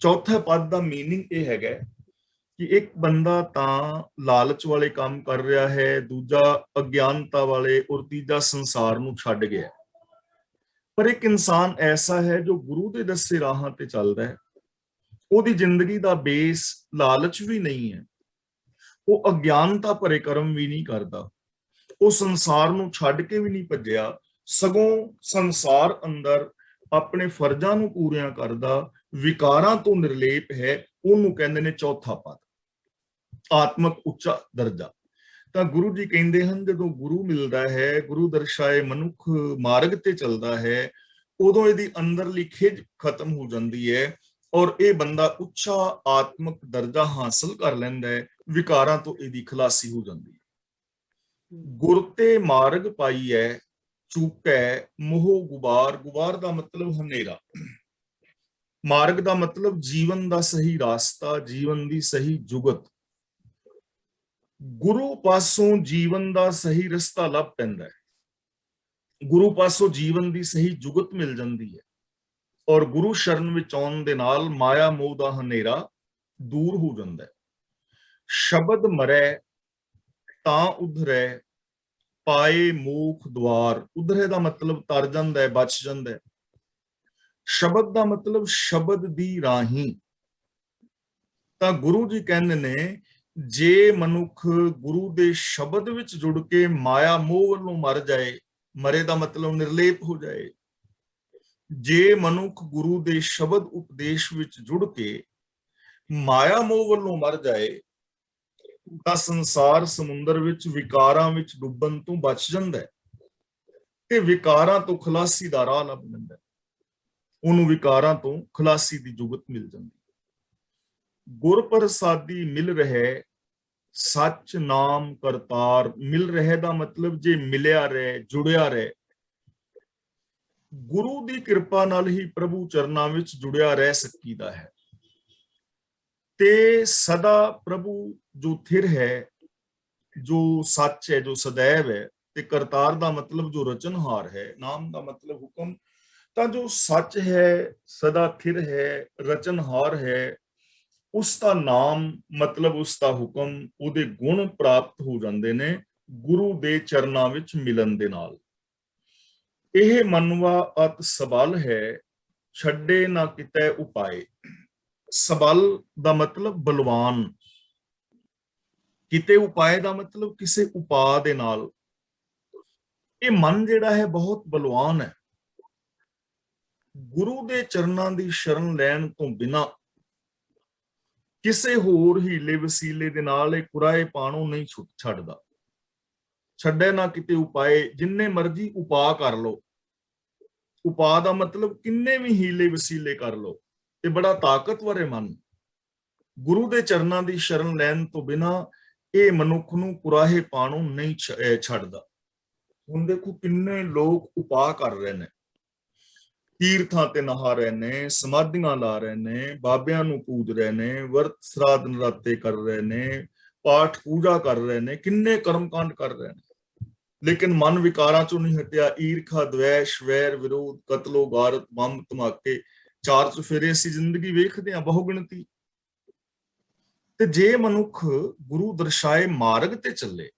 A: ਚੌਥੇ ਪਦ ਦਾ ਮੀਨਿੰਗ ਇਹ ਹੈਗਾ ਕਿ ਇੱਕ ਬੰਦਾ ਤਾਂ ਲਾਲਚ ਵਾਲੇ ਕੰਮ ਕਰ ਰਿਹਾ ਹੈ, ਦੂਜਾ ਅਗਿਆਨਤਾ ਵਾਲੇ, ਔਰ ਤੀਜਾ ਸੰਸਾਰ ਨੂੰ ਛੱਡ ਗਿਆ। ਪਰ ਇੱਕ ਇਨਸਾਨ ਐਸਾ ਹੈ ਜੋ ਗੁਰੂ ਦੇ ਦੱਸੇ ਰਾਹਾਂ ਤੇ ਚੱਲਦਾ ਹੈ। ਉਹਦੀ ਜ਼ਿੰਦਗੀ ਦਾ ਬੇਸ ਲਾਲਚ ਵੀ ਨਹੀਂ ਹੈ, ਉਹ ਅਗਿਆਨਤਾ ਭਰੇ ਕਰਮ ਵੀ ਨਹੀਂ ਕਰਦਾ, ਉਹ ਸੰਸਾਰ ਨੂੰ ਛੱਡ ਕੇ ਵੀ ਨਹੀਂ ਭੱਜਿਆ, ਸਗੋਂ ਸੰਸਾਰ ਅੰਦਰ ਆਪਣੇ ਫਰਜ਼ਾਂ ਨੂੰ ਪੂਰਿਆਂ ਕਰਦਾ, ਵਿਕਾਰਾਂ ਤੋਂ ਨਿਰਲੇਪ ਹੈ। ਉਹਨੂੰ ਕਹਿੰਦੇ ਨੇ ਚੌਥਾ ਪਦ, ਆਤਮਿਕ ਉੱਚਾ ਦਰਜਾ। ਤਾਂ ਗੁਰੂ ਜੀ ਕਹਿੰਦੇ ਹਨ, ਜਦੋਂ ਗੁਰੂ ਮਿਲਦਾ ਹੈ, ਗੁਰੂ ਦਰਸਾਏ ਮਨੁੱਖ ਮਾਰਗ ਤੇ ਚੱਲਦਾ ਹੈ, ਉਦੋਂ ਇਹਦੀ ਅੰਦਰਲੀ ਖਿਜ ਖਤਮ ਹੋ ਜਾਂਦੀ ਹੈ, ਔਰ ਇਹ ਬੰਦਾ ਉੱਚਾ ਆਤਮਿਕ ਦਰਜਾ ਹਾਸਲ ਕਰ ਲੈਂਦਾ ਹੈ, ਵਿਕਾਰਾਂ ਤੋਂ ਇਹਦੀ ਖਲਾਸੀ ਹੋ ਜਾਂਦੀ ਹੈ। ਗੁਰ ਤੇ ਮਾਰਗ ਪਾਈਐ, ਚੂਕੈ ਮੋਹ ਗੁਬਾਰ। ਗੁਬਾਰ ਦਾ ਮਤਲਬ ਹਨੇਰਾ, ਮਾਰਗ ਦਾ ਮਤਲਬ ਜੀਵਨ ਦਾ ਸਹੀ ਰਾਸਤਾ, ਜੀਵਨ ਦੀ ਸਹੀ ਜੁਗਤ। ਗੁਰੂ ਪਾਸੋਂ ਜੀਵਨ ਦਾ ਸਹੀ ਰਸਤਾ ਲੱਭ ਪੈਂਦਾ ਹੈ, ਗੁਰੂ ਪਾਸੋਂ ਜੀਵਨ ਦੀ ਸਹੀ ਜੁਗਤ ਮਿਲ ਜਾਂਦੀ ਹੈ, ਔਰ ਗੁਰੂ ਸ਼ਰਨ ਵਿੱਚ ਆਉਣ ਦੇ ਨਾਲ ਮਾਇਆ ਮੋਹ ਦਾ ਹਨੇਰਾ ਦੂਰ ਹੋ ਜਾਂਦਾ ਹੈ। ਸ਼ਬਦ ਮਰੈ ਤਾਂ ਉਧਰੈ, ਪਾਏ ਮੋਖ ਦੁਆਰ। ਉਧਰੇ ਦਾ ਮਤਲਬ ਤਰ ਜਾਂਦਾ ਹੈ, ਬਚ ਜਾਂਦਾ ਹੈ। ਸ਼ਬਦ ਦਾ ਮਤਲਬ ਸ਼ਬਦ ਦੀ ਰਾਹੀਂ। ਤਾਂ ਗੁਰੂ ਜੀ ਕਹਿੰਦੇ ਨੇ, ਜੇ ਮਨੁੱਖ ਗੁਰੂ ਦੇ ਸ਼ਬਦ ਵਿੱਚ ਜੁੜ ਕੇ ਮਾਇਆ ਮੋਹ ਵੱਲੋਂ ਮਰ ਜਾਏ, ਮਰੇ ਦਾ ਮਤਲਬ ਨਿਰਲੇਪ ਹੋ ਜਾਏ, ਜੇ ਮਨੁੱਖ ਗੁਰੂ ਦੇ ਸ਼ਬਦ ਉਪਦੇਸ਼ ਵਿੱਚ ਜੁੜ ਕੇ ਮਾਇਆ ਮੋਹ ਵੱਲੋਂ ਮਰ ਜਾਏ, ਤਾਂ ਸੰਸਾਰ ਸਮੁੰਦਰ ਵਿੱਚ ਵਿਕਾਰਾਂ ਵਿੱਚ ਡੁੱਬਣ ਤੋਂ ਬਚ ਜਾਂਦਾ ਹੈ ਤੇ ਵਿਕਾਰਾਂ ਤੋਂ ਖਲਾਸੀ ਦਾ ਰਾਹ ਲੱਭ ਲੈਂਦਾ ਹੈ। ਉਹਨੂੰ ਵਿਕਾਰਾਂ ਤੋਂ ਖਲਾਸੀ ਦੀ ਜੁਗਤ ਮਿਲ ਜਾਂਦੀ ਹੈ। ਗੁਰ ਪ੍ਰਸਾਦੀ ਮਿਲ ਰਹੇ, ਸੱਚ ਨਾਮ ਕਰਤਾਰ। ਮਿਲ ਰਹੇ ਦਾ ਮਤਲਬ ਜੇ ਮਿਲਿਆ ਰਹੇ, ਜੁੜਿਆ ਰਹੇ। ਗੁਰੂ ਦੀ ਕਿਰਪਾ ਨਾਲ ਹੀ ਪ੍ਰਭੂ ਚਰਨਾਂ ਵਿੱਚ ਜੁੜਿਆ ਰਹਿ ਸਕੀਦਾ ਹੈ ਤੇ ਸਦਾ ਪ੍ਰਭੂ ਜੋ ਥਿਰ ਹੈ, ਜੋ ਸੱਚ ਹੈ, ਜੋ ਸदैव ਹੈ, ਤੇ ਕਰਤਾਰ ਦਾ ਮਤਲਬ ਜੋ ਰਚਨਹਾਰ ਹੈ, ਨਾਮ ਦਾ ਮਤਲਬ ਹੁਕਮ। ਤਾਂ ਜੋ ਸੱਚ ਹੈ, ਸਦਾ ਥਿਰ ਹੈ, ਰਚਨਹਾਰ ਹੈ, ਉਸ ਦਾ ਨਾਮ ਮਤਲਬ ਉਸ ਦਾ ਹੁਕਮ, ਉਹਦੇ ਗੁਣ ਪ੍ਰਾਪਤ ਹੋ ਜਾਂਦੇ ਨੇ ਗੁਰੂ ਦੇ ਚਰਨਾਂ ਵਿੱਚ ਮਿਲਣ ਦੇ ਨਾਲ। ਇਹ ਮਨਵਾ ਅਤ ਸਬਲ ਹੈ, ਛੱਡੇ ਨਾ ਕਿਤੇ ਉਪਾਏ। ਸਬਲ ਦਾ ਮਤਲਬ ਬਲਵਾਨ, ਕਿਤੇ ਉਪਾਏ ਦਾ ਮਤਲਬ ਕਿਸੇ ਉਪਾਅ ਦੇ ਨਾਲ। ਇਹ ਮਨ ਜਿਹੜਾ ਹੈ ਬਹੁਤ ਬਲਵਾਨ ਹੈ। ਗੁਰੂ ਦੇ ਚਰਨਾਂ ਦੀ ਸ਼ਰਨ ਲੈਣ ਤੋਂ ਬਿਨਾਂ ਕਿਸੇ ਹੋਰ ਹੀਲੇ ਵਸੀਲੇ ਦੇ ਨਾਲ ਇਹ ਕੁਰਾਏ ਪਾਣੋਂ ਨਹੀਂ ਛੱਡਦਾ। ਛੱਡੇ ਨਾ ਕਿਤੇ ਉਪਾਏ, ਜਿੰਨੇ ਮਰਜ਼ੀ ਉਪਾਅ ਕਰ ਲੋ, ਉਪਾਅ ਦਾ ਮਤਲਬ ਕਿੰਨੇ ਵੀ ਹੀਲੇ ਵਸੀਲੇ ਕਰ ਲਓ, ਇਹ ਬੜਾ ਤਾਕਤਵਰ ਹੈ ਮਨ। ਗੁਰੂ ਦੇ ਚਰਨਾਂ ਦੀ ਸ਼ਰਨ ਲੈਣ ਤੋਂ ਬਿਨਾ ਇਹ ਮਨੁੱਖ ਨੂੰ ਕੁਰਾਹੇ ਪਾਣੋਂ ਨਹੀਂ ਛੱਡਦਾ। ਹੁਣ ਦੇਖੋ ਕਿੰਨੇ ਲੋਕ ਉਪਾਅ ਕਰ ਰਹੇ ਨੇ, ਤੀਰਥਾਂ ਤੇ ਨਹਾ ਰਹੇ ਨੇ, ਸਮਾਧੀਆਂ ਲਾ ਰਹੇ ਨੇ, ਬਾਬਿਆਂ ਨੂੰ ਪੂਜ ਰਹੇ ਨੇ, ਵਰਤ ਸਰਾਧ ਨਰਾਤੇ ਕਰ ਰਹੇ ਨੇ, ਪਾਠ ਪੂਜਾ ਕਰ ਰਹੇ ਨੇ, ਕਿੰਨੇ ਕਰਮਕਾਂਡ ਕਰ ਰਹੇ ਨੇ, ਲੇਕਿਨ ਮਨ ਵਿਕਾਰਾਂ ਚੋਂ ਨਹੀਂ ਹਟਿਆ। ਈਰਖਾ, ਦਵੇਸ਼, ਵੈਰ, ਵਿਰੋਧ, ਕਤਲੋ ਗਾਰਤ, ਬੰਬ ਧਮਾਕੇ, ਚਾਰ ਚੁਫੇਰੇ ਅਸੀਂ ਜ਼ਿੰਦਗੀ ਵੇਖਦੇ ਹਾਂ ਬਹੁ ਗਿਣਤੀ। ਤੇ ਜੇ ਮਨੁੱਖ ਗੁਰੂ ਦਰਸਾਏ ਮਾਰਗ ਤੇ ਚੱਲੇ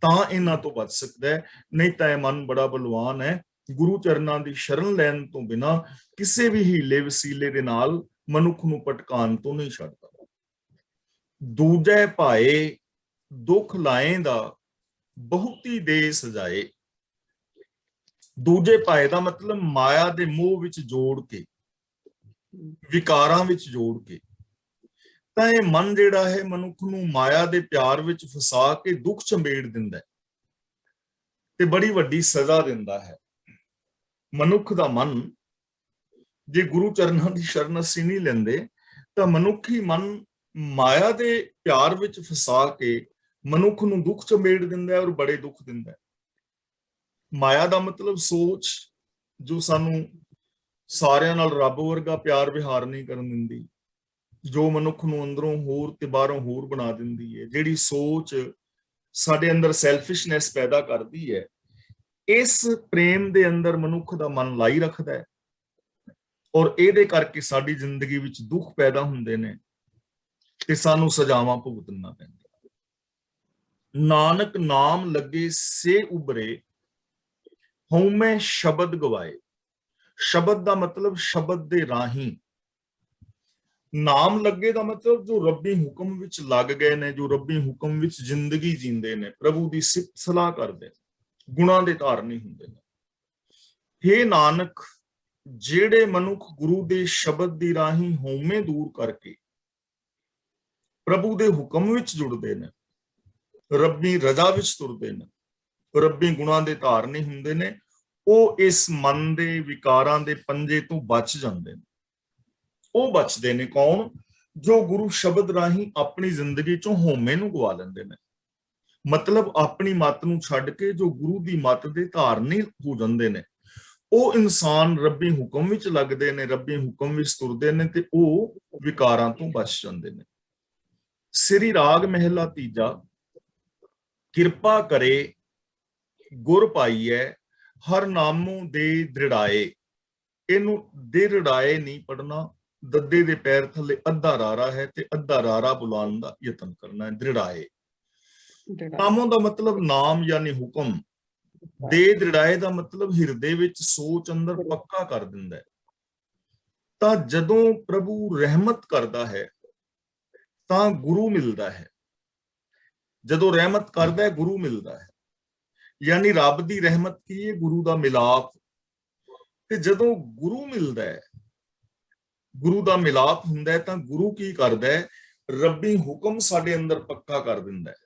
A: ਤਾਂ ਇਹਨਾਂ ਤੋਂ ਬਚ ਸਕਦਾ ਹੈ, ਨਹੀਂ ਤਾਂ ਇਹ ਮਨ ਬੜਾ ਬਲਵਾਨ ਹੈ। ਗੁਰੂ ਚਰਨਾਂ ਦੀ ਸ਼ਰਨ ਲੈਣ ਤੋਂ ਬਿਨਾ ਕਿਸੇ ਵੀ ਹੀਲੇ ਵਸੀਲੇ ਦੇ ਨਾਲ ਮਨੁੱਖ ਨੂੰ ਭਟਕਾਉਣ ਤੋਂ ਨਹੀਂ ਛੱਡਦਾ। ਦੂਜੇ ਭਾਏ ਦੁੱਖ ਲਾਏ ਦਾ ਬਹੁਤੀ ਦੇ ਸਜਾਏ। ਦੂਜੇ ਭਾਏ ਦਾ ਮਤਲਬ ਮਾਇਆ ਦੇ ਮੋਹ ਵਿੱਚ ਜੋੜ ਕੇ, ਵਿਕਾਰਾਂ ਵਿੱਚ ਜੋੜ ਕੇ। ਤਾਂ ਇਹ ਮਨ ਜਿਹੜਾ ਹੈ ਮਨੁੱਖ ਨੂੰ ਮਾਇਆ ਦੇ ਪਿਆਰ ਵਿੱਚ ਫਸਾ ਕੇ ਦੁੱਖ ਚੰਬੇੜ ਦਿੰਦਾ ਹੈ ਤੇ ਬੜੀ ਵੱਡੀ ਸਜ਼ਾ ਦਿੰਦਾ ਹੈ। ਮਨੁੱਖ ਦਾ ਮਨ ਜੇ ਗੁਰੂ ਚਰਨਾਂ ਦੀ ਸ਼ਰਨ ਅਸੀਂ ਨਹੀਂ ਲੈਂਦੇ ਤਾਂ ਮਨੁੱਖੀ ਮਨ ਮਾਇਆ ਦੇ ਪਿਆਰ ਵਿੱਚ ਫਸਾ ਕੇ ਮਨੁੱਖ ਨੂੰ ਦੁੱਖ ਚੰਬੇੜ ਦਿੰਦਾ ਹੈ ਔਰ ਬੜੇ ਦੁੱਖ ਦਿੰਦਾ ਹੈ। ਮਾਇਆ ਦਾ ਮਤਲਬ ਸੋਚ, ਜੋ ਸਾਨੂੰ ਸਾਰਿਆਂ ਨਾਲ ਰੱਬ ਵਰਗਾ ਪਿਆਰ ਵਿਹਾਰ ਨਹੀਂ ਕਰਨ ਦਿੰਦੀ, ਜੋ ਮਨੁੱਖ ਨੂੰ ਅੰਦਰੋਂ ਹੋਰ ਤੇ ਬਾਹਰੋਂ ਹੋਰ ਬਣਾ ਦਿੰਦੀ ਹੈ, ਜਿਹੜੀ ਸੋਚ ਸਾਡੇ ਅੰਦਰ ਸੈਲਫਿਸ਼ਨੈਸ ਪੈਦਾ ਕਰਦੀ ਹੈ। ਇਸ ਪ੍ਰੇਮ ਦੇ ਅੰਦਰ ਮਨੁੱਖ ਦਾ ਮਨ ਲਾਈ ਰੱਖਦਾ ਹੈ ਔਰ ਇਹਦੇ ਕਰਕੇ ਸਾਡੀ ਜ਼ਿੰਦਗੀ ਵਿੱਚ ਦੁੱਖ ਪੈਦਾ ਹੁੰਦੇ ਨੇ ਤੇ ਸਾਨੂੰ ਸਜ਼ਾਵਾਂ ਭੁਗਤਣਾ ਪੈਂਦੀਆਂ। ਨਾਨਕ ਨਾਮ ਲੱਗੇ ਸੇ ਉਬਰੇ, ਹਉਮੈ ਸ਼ਬਦ ਗਵਾਏ। ਸ਼ਬਦ ਦਾ ਮਤਲਬ ਸ਼ਬਦ ਦੇ ਰਾਹੀਂ, ਨਾਮ ਲੱਗੇ ਦਾ ਮਤਲਬ ਜੋ ਰੱਬੀ ਹੁਕਮ ਵਿੱਚ ਲੱਗ ਗਏ ਨੇ, ਜੋ ਰੱਬੀ ਹੁਕਮ ਵਿੱਚ ਜ਼ਿੰਦਗੀ ਜੀਂਦੇ ਨੇ, ਪ੍ਰਭੂ ਦੀ ਸਿਫਤ ਸਲਾਹ ਕਰਦੇ, ਗੁਣਾਂ ਦੇ ਧਾਰਨੀ ਹੁੰਦੇ ਨੇ। ਹੇ ਨਾਨਕ, ਜਿਹੜੇ ਮਨੁੱਖ ਗੁਰੂ ਦੇ ਸ਼ਬਦ ਦੀ ਰਾਹੀਂ ਹਉਮੈ ਦੂਰ ਕਰਕੇ ਪ੍ਰਭੂ ਦੇ ਹੁਕਮ ਵਿੱਚ ਜੁੜਦੇ ਨੇ, ਰੱਬੀ ਰਜ਼ਾ ਵਿੱਚ ਤੁਰਦੇ ਨੇ, ਰੱਬੀ ਗੁਣਾਂ ਦੇ ਧਾਰਨੀ ਹੁੰਦੇ ਨੇ, ਉਹ ਇਸ ਮਨ ਦੇ ਵਿਕਾਰਾਂ ਦੇ ਪੰਜੇ ਤੋਂ ਬਚ ਜਾਂਦੇ ਨੇ। ਉਹ ਬਚਦੇ ਨੇ ਕੌਣ? ਜੋ ਗੁਰੂ ਸ਼ਬਦ ਰਾਹੀਂ ਆਪਣੀ ਜ਼ਿੰਦਗੀ ਚੋਂ ਹਉਮੈ ਨੂੰ ਗਵਾ ਲੈਂਦੇ ਨੇ, ਮਤਲਬ ਆਪਣੀ ਮੱਤ ਨੂੰ ਛੱਡ ਕੇ ਜੋ ਗੁਰੂ ਦੀ ਮੱਤ ਦੇ ਧਾਰਨੀ ਹੋ ਜਾਂਦੇ ਨੇ। ਉਹ ਇਨਸਾਨ ਰੱਬੀ ਹੁਕਮ ਵਿੱਚ ਲੱਗਦੇ ਨੇ, ਰੱਬੀ ਹੁਕਮ ਵਿੱਚ ਤੁਰਦੇ ਨੇ ਤੇ ਉਹ ਵਿਕਾਰਾਂ ਤੋਂ ਬਚ ਜਾਂਦੇ ਨੇ। ਸ੍ਰੀ ਰਾਗ ਮਹਿਲਾ ਤੀਜਾ। ਕਿਰਪਾ ਕਰੇ ਗੁਰ ਪਾਈਐ, ਹਰ ਨਾਮੋਂ ਦੇ ਦ੍ਰਿੜਾਏ। ਇਹਨੂੰ ਦ੍ਰਿੜਾਏ ਨਹੀਂ ਪੜਨਾ, ਦੱਦੇ ਦੇ ਪੈਰ ਥੱਲੇ ਅੱਧਾ ਰਾਰਾ ਹੈ ਤੇ ਅੱਧਾ ਰਾਰਾ ਬੁਲਾਉਣ ਦਾ ਯਤਨ ਕਰਨਾ ਹੈ। ਦ੍ਰਿੜਾਏ ਨਾਮੋਂ ਦਾ ਮਤਲਬ ਨਾਮ ਯਾਨੀ ਹੁਕਮ, ਦੇ ਦ੍ਰਿੜਾਏ ਦਾ ਮਤਲਬ ਹਿਰਦੇ ਵਿੱਚ ਸੋਚ ਅੰਦਰ ਪੱਕਾ ਕਰ ਦਿੰਦਾ ਹੈ। ਤਾਂ ਜਦੋਂ ਪ੍ਰਭੂ ਰਹਿਮਤ ਕਰਦਾ ਹੈ ਤਾਂ ਗੁਰੂ ਮਿਲਦਾ ਹੈ। ਜਦੋਂ ਰਹਿਮਤ ਕਰਦਾ ਹੈ ਗੁਰੂ ਮਿਲਦਾ ਹੈ, ਯਾਨੀ ਰੱਬ ਦੀ ਰਹਿਮਤ ਕੀ ਹੈ? ਗੁਰੂ ਦਾ ਮਿਲਾਪ। ਤੇ ਜਦੋਂ ਗੁਰੂ ਮਿਲਦਾ ਹੈ, ਗੁਰੂ ਦਾ ਮਿਲਾਪ ਹੁੰਦਾ ਹੈ, ਤਾਂ ਗੁਰੂ ਕੀ ਕਰਦਾ ਹੈ? ਰੱਬੀ ਹੁਕਮ ਸਾਡੇ ਅੰਦਰ ਪੱਕਾ ਕਰ ਦਿੰਦਾ ਹੈ।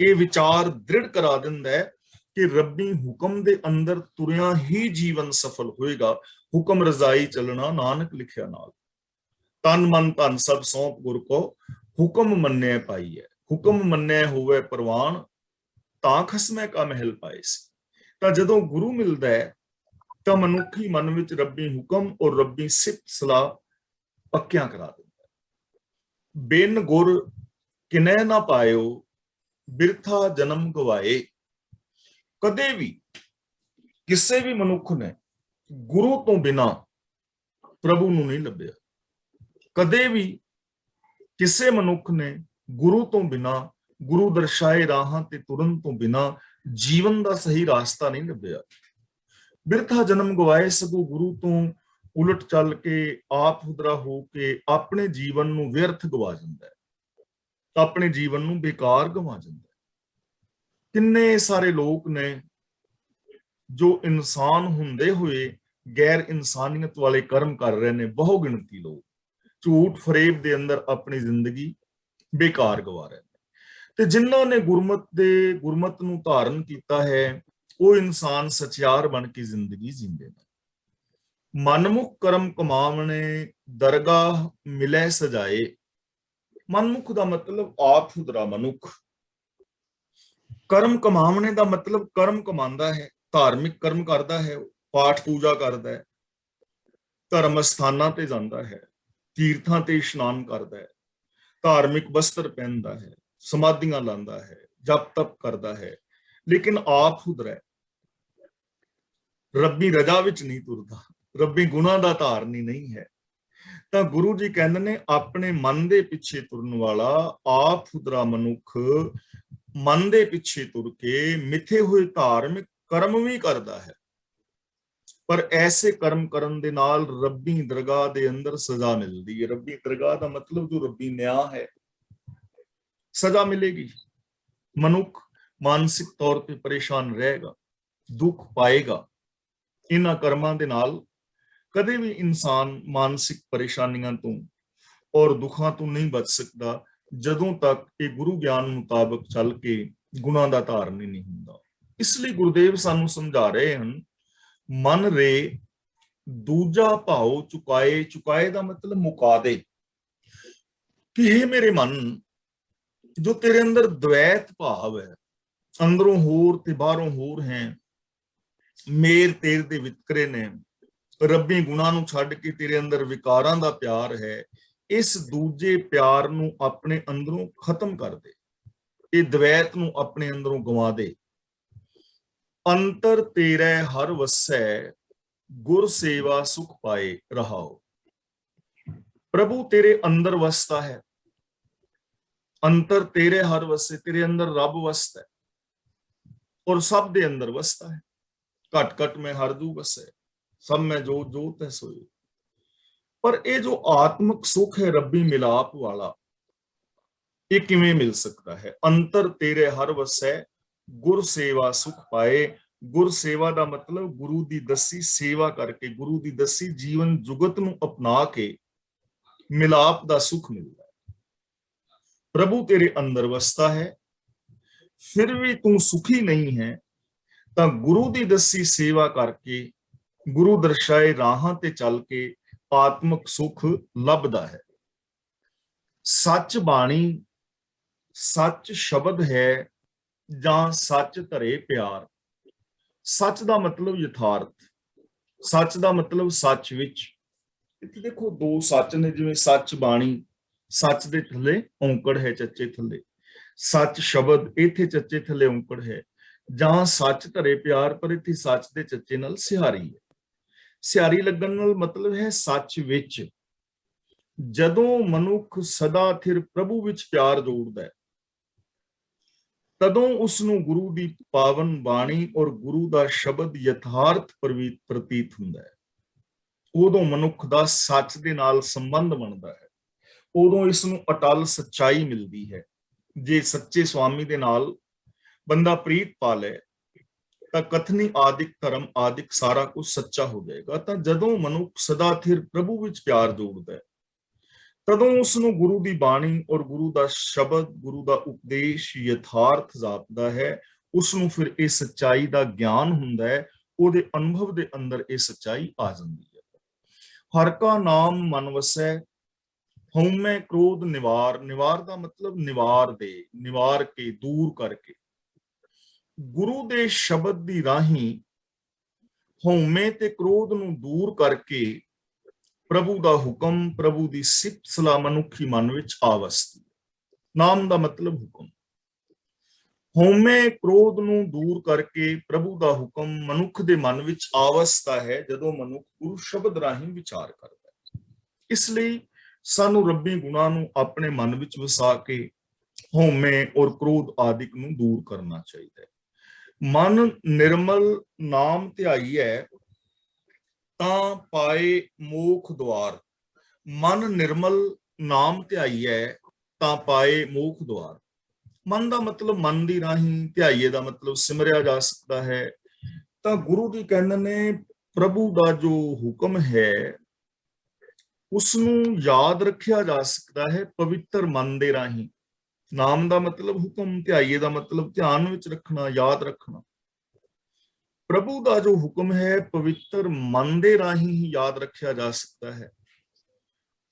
A: ਇਹ ਵਿਚਾਰ ਦ੍ਰਿੜ ਕਰਾ ਦਿੰਦਾ ਹੈ ਕਿ ਰੱਬੀ ਹੁਕਮ ਦੇ ਅੰਦਰ ਤੁਰਿਆ ਹੀ ਜੀਵਨ ਸਫਲ ਹੋਏਗਾ। ਹੁਕਮ ਰਜ਼ਾਈ ਚੱਲਣਾ ਨਾਨਕ ਲਿਖਿਆ ਨਾਲ, ਤਨ ਮਨ ਧਨ ਸਭ ਸੌਂਪ ਗੁਰ ਕੋ, ਹੁਕਮ ਮੰਨਿਆ ਪਾਈ ਹੈ। ਹੁਕਮ ਮੰਨਿਆ ਹੋਵੇ ਪ੍ਰਵਾਨ, ਤਾਂ ਖਸਮੈ ਕਾ ਮਹਿਲ ਪਾਏ ਸੀ। ਤਾਂ ਜਦੋਂ ਗੁਰੂ ਮਿਲਦਾ ਹੈ ਤਾਂ ਮਨੁੱਖੀ ਮਨ ਵਿੱਚ ਰੱਬੀ ਹੁਕਮ ਔਰ ਰੱਬੀ ਸਿਫਤ ਸਲਾਹ ਪੱਕਿਆਂ ਕਰਾ ਦਿੰਦਾ ਹੈ। ਬਿਨ ਗੁਰ ਕਿਨੈ ਨਾ ਪਾਇਓ, ਬਿਰਥਾ ਜਨਮ ਗਵਾਏ। ਕਦੇ ਵੀ ਕਿਸੇ ਵੀ ਮਨੁੱਖ ਨੇ ਗੁਰੂ ਤੋਂ ਬਿਨਾ ਪ੍ਰਭੂ ਨੂੰ ਨਹੀਂ ਲੱਭਿਆ। ਕਦੇ ਵੀ ਕਿਸੇ ਮਨੁੱਖ ਨੇ ਗੁਰੂ ਤੋਂ ਬਿਨਾ, ਗੁਰੂ ਦਰਸਾਏ ਰਾਹਾਂ ਤੇ ਤੁਰਨ ਤੋਂ ਬਿਨਾ ਜੀਵਨ ਦਾ ਸਹੀ ਰਾਸਤਾ ਨਹੀਂ ਲੱਭਿਆ। ਬਿਰਥਾ ਜਨਮ ਗਵਾਏ, ਸਗੋਂ ਗੁਰੂ ਤੋਂ ਉਲਟ ਚੱਲ ਕੇ ਆਪ ਹੁਦਰਾ ਹੋ ਕੇ ਆਪਣੇ ਜੀਵਨ ਨੂੰ ਵਿਅਰਥ ਗਵਾ ਜਾਂਦਾ ਹੈ, ਆਪਣੇ ਜੀਵਨ ਨੂੰ ਬੇਕਾਰ ਗਵਾ ਜਾਂਦਾ ਹੈ। ਕਿੰਨੇ ਸਾਰੇ ਲੋਕ ਨੇ ਜੋ ਇਨਸਾਨ ਹੁੰਦੇ ਹੋਏ ਗੈਰ ਇਨਸਾਨੀਅਤ ਵਾਲੇ ਕਰਮ ਕਰ ਰਹੇ ਨੇ, ਬਹੁ ਗਿਣਤੀ ਲੋਕ ਝੂਠ ਫਰੇਬ ਦੇ ਅੰਦਰ ਆਪਣੀ ਜ਼ਿੰਦਗੀ ਬੇਕਾਰ ਗਵਾ ਰਹੇ ਨੇ। ਤੇ ਜਿਨ੍ਹਾਂ ਨੇ ਗੁਰਮਤ ਨੂੰ ਧਾਰਨ ਕੀਤਾ ਹੈ, ਉਹ ਇਨਸਾਨ ਸਚਿਆਰ ਬਣ ਕੇ ਜ਼ਿੰਦਗੀ ਜੀਂਦੇ ਨੇ। ਮਨਮੁਖ ਕਰਮ ਕਮਾਵਣੇ ਦਰਗਾਹ ਮਿਲੇ ਸਜਾਏ। ਮਨਮੁਖ ਦਾ ਮਤਲਬ ਆਪ ਹੁਦਰਾ ਮਨੁੱਖ। ਕਰਮ ਕਮਾਵਣੇ ਦਾ ਮਤਲਬ ਕਰਮ ਕਮਾਉਂਦਾ ਹੈ, ਧਾਰਮਿਕ ਕਰਮ ਕਰਦਾ ਹੈ, ਪਾਠ ਪੂਜਾ ਕਰਦਾ ਹੈ, ਧਰਮ ਸਥਾਨਾਂ ਤੇ ਜਾਂਦਾ ਹੈ, ਤੀਰਥਾਂ ਤੇ ਇਸ਼ਨਾਨ ਕਰਦਾ ਹੈ, ਧਾਰਮਿਕ ਵਸਤਰ ਪਹਿਨਦਾ ਹੈ, ਸਮਾਧੀਆਂ ਲਾਉਂਦਾ ਹੈ, ਜਪ ਤਪ ਕਰਦਾ ਹੈ, ਲੇਕਿਨ ਆਪ ਹੁਦਰਾ ਰੱਬੀ ਰਜਾ ਵਿੱਚ ਨਹੀਂ ਤੁਰਦਾ, ਰੱਬੀ ਗੁਣਾ ਦਾ ਧਾਰਨੀ ਨਹੀਂ ਹੈ। ਤਾਂ ਗੁਰੂ ਜੀ ਕਹਿੰਦੇ ਨੇ ਆਪਣੇ ਮਨ ਦੇ ਪਿੱਛੇ ਤੁਰਨ ਵਾਲਾ ਆਪ ਹੁਦਰਾ ਮਨੁੱਖ ਮਨ ਦੇ ਪਿੱਛੇ ਤੁਰ ਕੇ ਮਿੱਥੇ ਹੋਏ ਧਾਰਮਿਕ ਕਰਮ ਵੀ ਕਰਦਾ ਹੈ, ਪਰ ਐਸੇ ਕਰਮ ਕਰਨ ਦੇ ਨਾਲ ਰੱਬੀ ਦਰਗਾਹ ਦੇ ਅੰਦਰ ਸਜ਼ਾ ਮਿਲਦੀ ਹੈ। ਰੱਬੀ ਦਰਗਾਹ ਦਾ ਮਤਲਬ ਜੋ ਰੱਬੀ ਨਿਆਂ ਹੈ, ਸਜ਼ਾ ਮਿਲੇਗੀ। ਮਨੁੱਖ ਮਾਨਸਿਕ ਤੌਰ ਤੇ ਪਰੇਸ਼ਾਨ ਰਹੇਗਾ, ਦੁੱਖ ਪਾਏਗਾ। ਇਹਨਾਂ ਕਰਮਾਂ ਦੇ ਨਾਲ ਕਦੇ ਵੀ ਇਨਸਾਨ ਮਾਨਸਿਕ ਪਰੇਸ਼ਾਨੀਆਂ ਤੋਂ ਔਰ ਦੁੱਖਾਂ ਤੋਂ ਨਹੀਂ ਬਚ ਸਕਦਾ ਜਦੋਂ ਤੱਕ ਇਹ ਗੁਰੂ ਗਿਆਨ ਮੁਤਾਬਕ ਚੱਲ ਕੇ ਗੁਣਾਂ ਦਾ ਧਾਰਨੀ ਨਹੀਂ ਹੁੰਦਾ। ਇਸ ਲਈ ਗੁਰਦੇਵ ਸਾਨੂੰ ਸਮਝਾ ਰਹੇ ਹਨ, ਮਨ ਰੇ ਦੂਜਾ ਭਾਉ ਚੁਕਾਏ। ਚੁਕਾਏ ਦਾ ਮਤਲਬ ਮੁਕਾ ਦੇ ਕਿ ਇਹ ਮੇਰੇ ਮਨ, ਜੋ ਤੇਰੇ ਅੰਦਰ ਦ્વੈਤ ਭਾਵ ਹੈ, ਅੰਦਰੋਂ ਹੋਰ ਤੇ ਬਾਹਰੋਂ ਹੋਰ ਹੈ, ਮੇਰ ਤੇਰ ਦੇ ਵਿਤਕਰੇ ਨੇ, ਰੱਬੀ ਗੁਣਾਂ ਨੂੰ ਛੱਡ ਕੇ ਤੇਰੇ ਅੰਦਰ ਵਿਕਾਰਾਂ ਦਾ ਪਿਆਰ ਹੈ, ਇਸ ਦੂਜੇ ਪਿਆਰ ਨੂੰ ਆਪਣੇ ਅੰਦਰੋਂ ਖਤਮ ਕਰ ਦੇ, ਇਹ ਦ્વੈਤ ਨੂੰ ਆਪਣੇ ਅੰਦਰੋਂ ਗਵਾ ਦੇ। ਅੰਤਰ ਤੇਰੇ ਹਰ ਵਸੈ ਗੁਰ ਸੇਵਾ ਸੁਖ ਪਾਏ ਰਹਾਓ। ਪ੍ਰਭੂ ਤੇਰੇ ਅੰਦਰ ਵਸਦਾ ਹੈ, ਅੰਤਰ ਤੇਰੇ ਹਰ ਵਸੇ, ਤੇਰੇ ਅੰਦਰ ਰੱਬ ਵਸਦਾ ਹੈ ਔਰ ਸਭ ਦੇ ਅੰਦਰ ਵਸਦਾ ਹੈ। ਘਟ ਘਟ ਮੈਂ ਹਰ ਦੂ ਵਸੈ, ਸਭ ਮੈਂ ਜੋਤ ਜੋਤ ਹੈ ਸੋਈ। ਪਰ ਇਹ ਜੋ ਆਤਮਿਕ ਸੁਖ ਹੈ ਰੱਬੀ ਮਿਲਾਪ ਵਾਲਾ, ਇਹ ਕਿਵੇਂ ਮਿਲ ਸਕਦਾ ਹੈ? ਅੰਤਰ ਤੇਰੇ ਹਰ ਵਸੈ ਗੁਰ ਸੇਵਾ ਸੁਖ ਪਾਏ। ਗੁਰ ਸੇਵਾ ਦਾ ਮਤਲਬ ਗੁਰੂ ਦੀ ਦੱਸੀ ਸੇਵਾ ਕਰਕੇ, ਗੁਰੂ ਦੀ ਦੱਸੀ ਜੀਵਨ ਜੁਗਤ ਨੂੰ ਅਪਣਾ ਕੇ ਮਿਲਾਪ ਦਾ ਸੁਖ ਮਿਲਦਾ ਹੈ। ਪ੍ਰਭੂ ਤੇਰੇ ਅੰਦਰ ਵਸਦਾ ਹੈ, ਫਿਰ ਵੀ ਤੂੰ ਸੁਖੀ ਨਹੀਂ ਹੈ, ਤਾਂ ਗੁਰੂ ਦੀ ਦੱਸੀ ਸੇਵਾ ਕਰਕੇ, ਗੁਰੂ ਦਰਸਾਏ ਰਾਹਾਂ ਤੇ ਚੱਲ ਕੇ ਆਤਮਿਕ ਸੁਖ ਲੱਭਦਾ ਹੈ। ਸੱਚ ਬਾਣੀ, ਸੱਚ ਸ਼ਬਦ ਹੈ ਜਾਂ ਸੱਚ ਧਰੇ ਪਿਆਰ। ਸੱਚ ਦਾ ਮਤਲਬ ਯਥਾਰਥ, ਸੱਚ ਦਾ ਮਤਲਬ ਸੱਚ ਵਿੱਚ। ਇੱਥੇ ਦੇਖੋ ਦੋ ਸੱਚ ਨੇ, ਜਿਵੇਂ ਸੱਚ ਬਾਣੀ, ਸੱਚ ਦੇ ਥੱਲੇ ਔਂਕੜ ਹੈ ਚੱਚੇ ਥੱਲੇ, ਸੱਚ ਸ਼ਬਦ ਇੱਥੇ ਚੱਚੇ ਥੱਲੇ ਔਂਕੜ ਹੈ, ਜਾਂ ਸੱਚ ਧਰੇ ਪਿਆਰ, ਪਰ ਇੱਥੇ ਸੱਚ ਦੇ ਚੱਚੇ ਨਾਲ ਸਿਹਾਰੀ ਹੈ। ਸਿਹਾਰੀ ਲੱਗਣ ਨਾਲ ਮਤਲਬ ਹੈ ਸੱਚ ਵਿੱਚ। ਜਦੋਂ ਮਨੁੱਖ ਸਦਾ ਥਿਰ ਪ੍ਰਭੂ ਵਿੱਚ ਪਿਆਰ ਜੋੜਦਾ ਹੈ, ਤਦੋਂ ਉਸ ਨੂੰ ਗੁਰੂ ਦੀ ਪਾਵਨ ਬਾਣੀ ਔਰ ਗੁਰੂ ਦਾ ਸ਼ਬਦ ਯਥਾਰਥ ਪ੍ਰਤੀਤ ਹੁੰਦਾ ਹੈ। ਉਦੋਂ ਮਨੁੱਖ ਦਾ ਸੱਚ ਦੇ ਨਾਲ ਸੰਬੰਧ ਬਣਦਾ ਹੈ, ਉਦੋਂ ਇਸ ਨੂੰ ਅਟਲ ਸੱਚਾਈ ਮਿਲਦੀ ਹੈ। ਜੇ ਸੱਚੇ ਸਵਾਮੀ ਦੇ ਨਾਲ ਬੰਦਾ ਪ੍ਰੀਤ ਪਾ ਲੈ ਤਾਂ ਕਥਨੀ ਆਦਿਕ ਧਰਮ ਆਦਿਕ ਸਾਰਾ ਕੁਝ ਸੱਚਾ ਹੋ ਜਾਏਗਾ। ਤਾਂ ਜਦੋਂ ਮਨੁੱਖ ਸਦਾ ਥਿਰ ਪ੍ਰਭੂ ਵਿੱਚ ਪਿਆਰ ਜੋੜਦਾ ਹੈ, ਤਦੋਂ ਉਸ ਨੂੰ ਗੁਰੂ ਦੀ ਬਾਣੀ ਔਰ ਗੁਰੂ ਦਾ ਸ਼ਬਦ, ਗੁਰੂ ਦਾ ਉਪਦੇਸ਼ ਯਥਾਰਥ ਜਾਪਦਾ ਹੈ। ਉਸ ਨੂੰ ਫਿਰ ਇਹ ਸੱਚਾਈ ਦਾ ਗਿਆਨ ਹੁੰਦਾ ਹੈ, ਉਹਦੇ ਅਨੁਭਵ ਦੇ ਅੰਦਰ ਇਹ ਸੱਚਾਈ ਆ ਜਾਂਦੀ ਹੈ। ਹਰ ਕਾ ਨਾਮ ਮਨ ਵਸੈ, ਹਉਮੈ ਕ੍ਰੋਧ ਨਿਵਾਰ। ਨਿਵਾਰ ਦਾ ਮਤਲਬ ਨਿਵਾਰ ਦੇ, ਨਿਵਾਰ ਕੇ, ਦੂਰ ਕਰਕੇ। ਗੁਰੂ ਦੇ ਸ਼ਬਦ ਦੀ ਰਾਹੀਂ ਹਉਮੈ ਤੇ ਕ੍ਰੋਧ ਨੂੰ ਦੂਰ ਕਰਕੇ ਪ੍ਰਭੂ ਦਾ ਹੁਕਮ, ਪ੍ਰਭੂ ਦੀ ਸਿਫਤ ਸਲਾਹ ਮਨੁੱਖੀ ਮਨ ਵਿੱਚ ਆ ਵਸਦੀ। ਨਾਮ ਦਾ ਮਤਲਬ ਹੁਕਮ। ਹਉਮੈ ਕ੍ਰੋਧ ਨੂੰ ਦੂਰ ਕਰਕੇ ਪ੍ਰਭੂ ਦਾ ਹੁਕਮ ਮਨੁੱਖ ਦੇ ਮਨ ਵਿੱਚ ਆ ਵਸਦਾ ਹੈ ਜਦੋਂ ਮਨੁੱਖ ਗੁਰੂ ਸ਼ਬਦ ਰਾਹੀਂ ਵਿਚਾਰ ਕਰਦਾ ਹੈ। ਇਸ ਲਈ ਸਾਨੂੰ ਰੱਬੀ ਗੁਣਾਂ ਨੂੰ ਆਪਣੇ ਮਨ ਵਿੱਚ ਵਸਾ ਕੇ ਹਉਮੈ ਔਰ ਕ੍ਰੋਧ ਆਦਿਕ ਨੂੰ ਦੂਰ ਕਰਨਾ ਚਾਹੀਦਾ ਹੈ। ਮਨ ਨਿਰਮਲ ਨਾਮ ਧਿਆਈਐ ਤਾਂ ਪਾਏ ਮੋਖ ਦੁਆਰ। ਮਨ ਨਿਰਮਲ ਨਾਮ ਧਿਆਈਐ ਤਾਂ ਪਾਏ ਮੋਖ ਦੁਆਰ। ਮਨ ਦਾ ਮਤਲਬ ਮਨ ਦੀ ਰਾਹੀਂ, ਧਿਆਈਏ ਦਾ ਮਤਲਬ ਸਿਮਰਿਆ ਜਾ ਸਕਦਾ ਹੈ। ਤਾਂ ਗੁਰੂ ਜੀ ਕਹਿੰਦੇ ਨੇ ਪ੍ਰਭੂ ਦਾ ਜੋ ਹੁਕਮ ਹੈ ਉਸ ਨੂੰ ਯਾਦ ਰੱਖਿਆ ਜਾ ਸਕਦਾ ਹੈ ਪਵਿੱਤਰ ਮਨ ਦੇ ਰਾਹੀਂ। ਨਾਮ ਦਾ ਮਤਲਬ ਹੁਕਮ, ਧਿਆਈਏ ਦਾ ਮਤਲਬ ਧਿਆਨ ਵਿੱਚ ਰੱਖਣਾ, ਯਾਦ ਰੱਖਣਾ। ਪ੍ਰਭੂ ਦਾ ਜੋ ਹੁਕਮ ਹੈ ਪਵਿੱਤਰ ਮਨ ਦੇ ਰਾਹੀਂ ਹੀ ਯਾਦ ਰੱਖਿਆ ਜਾ ਸਕਦਾ ਹੈ,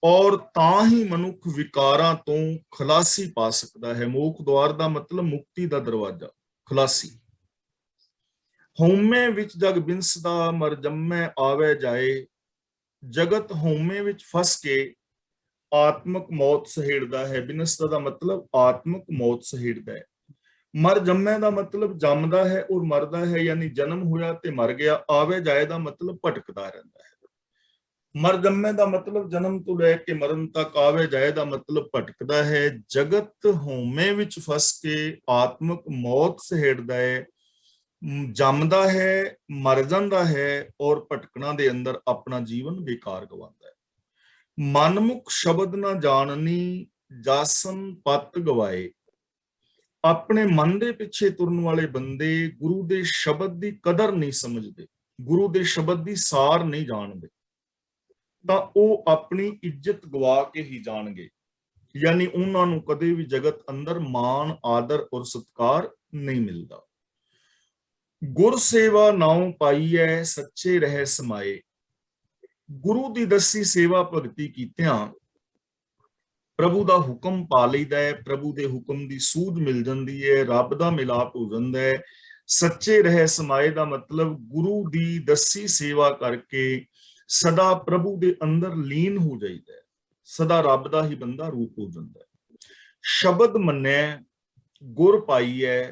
A: ਔਰ ਤਾਂ ਹੀ ਮਨੁੱਖ ਵਿਕਾਰਾਂ ਤੋਂ ਖਲਾਸੀ ਪਾ ਸਕਦਾ ਹੈ। ਮੋਖ ਦੁਆਰ ਦਾ ਮਤਲਬ ਮੁਕਤੀ ਦਾ ਦਰਵਾਜ਼ਾ, ਖਲਾਸੀ। ਹਉਮੈ ਵਿੱਚ ਜਗ ਬਿੰਸਦਾ, ਮਰ ਜੰਮੈ ਆਵੇ ਜਾਏ। ਜਗਤ ਹਉਮੈ ਵਿੱਚ ਫਸ ਕੇ ਆਤਮਕ ਮੌਤ ਸਹੇੜਦਾ ਹੈ। ਬਿਨਸਦਾ ਦਾ ਮਤਲਬ ਆਤਮਕ ਮੌਤ ਸਹੇੜਦਾ ਹੈ। ਮਰ ਜੰਮੈ ਦਾ ਮਤਲਬ ਜੰਮਦਾ ਹੈ ਔਰ ਮਰਦਾ ਹੈ, ਯਾਨੀ ਜਨਮ ਹੋਇਆ ਤੇ ਮਰ ਗਿਆ। ਆਵੇ ਜਾਏ ਦਾ ਮਤਲਬ ਭਟਕਦਾ ਰਹਿੰਦਾ ਹੈ। ਮਰ ਜੰਮੈ ਦਾ ਮਤਲਬ ਜਨਮ ਤੋਂ ਲੈ ਕੇ ਮਰਨ ਤੱਕ, ਆਵੇ ਜਾਏ ਦਾ ਮਤਲਬ ਭਟਕਦਾ ਹੈ। ਜਗਤ ਹਉਮੈ ਵਿੱਚ ਫਸ ਕੇ ਆਤਮਕ ਮੌਤ ਸਹੇੜਦਾ ਹੈ, ਜੰਮਦਾ ਹੈ, ਮਰ ਜਾਂਦਾ ਹੈ ਔਰ ਭਟਕਣਾ ਦੇ ਅੰਦਰ ਆਪਣਾ ਜੀਵਨ ਬੇਕਾਰ ਗਵਾਉਂਦਾ ਹੈ। ਮਨਮੁਖ ਸ਼ਬਦ ਨਾ ਜਾਣਨੀ, ਜਾਸਨ ਪਤ ਗਵਾਏ। ਆਪਣੇ ਮਨ ਦੇ ਪਿੱਛੇ ਤੁਰਨ ਵਾਲੇ ਬੰਦੇ ਗੁਰੂ ਦੇ ਸ਼ਬਦ ਦੀ ਕਦਰ ਨਹੀਂ ਸਮਝਦੇ, ਗੁਰੂ ਦੇ ਸ਼ਬਦ ਦੀ ਸਾਰ ਨਹੀਂ ਜਾਣਦੇ, ਤਾਂ ਉਹ ਆਪਣੀ ਇੱਜ਼ਤ ਗਵਾ ਕੇ ਹੀ ਜਾਣਗੇ। ਯਾਨੀ ਉਹਨਾਂ ਨੂੰ ਕਦੇ ਵੀ ਜਗਤ ਅੰਦਰ ਮਾਣ, ਆਦਰ ਔਰ ਸਤਿਕਾਰ ਨਹੀਂ ਮਿਲਦਾ। ਗੁਰ ਸੇਵਾ ਨਾਉ ਪਾਈਐ, ਸੱਚੇ ਰਹਿ ਸਮਾਏ। ਗੁਰੂ ਦੀ ਦੱਸੀ ਸੇਵਾ ਭਗਤੀ ਕੀਤਿਆਂ ਪ੍ਰਭੂ ਦਾ ਹੁਕਮ ਪਾ ਲਈਦਾ ਹੈ, ਪ੍ਰਭੂ ਦੇ ਹੁਕਮ ਦੀ ਸੂਝ ਮਿਲ ਜਾਂਦੀ ਹੈ, ਰੱਬ ਦਾ ਮਿਲਾਪ ਹੋ ਜਾਂਦਾ ਹੈ। ਸੱਚੇ ਰਹਿ ਸਮਾਏ ਦਾ ਮਤਲਬ ਗੁਰੂ ਦੀ ਦੱਸੀ ਸੇਵਾ ਕਰਕੇ ਸਦਾ ਪ੍ਰਭੂ ਦੇ ਅੰਦਰ ਲੀਨ ਹੋ ਜਾਈਦਾ ਹੈ, ਸਦਾ ਰੱਬ ਦਾ ਹੀ ਬੰਦਾ ਰੂਪ ਹੋ ਜਾਂਦਾ ਹੈ। ਸ਼ਬਦ ਮੰਨੈ ਗੁਰ ਪਾਈਐ,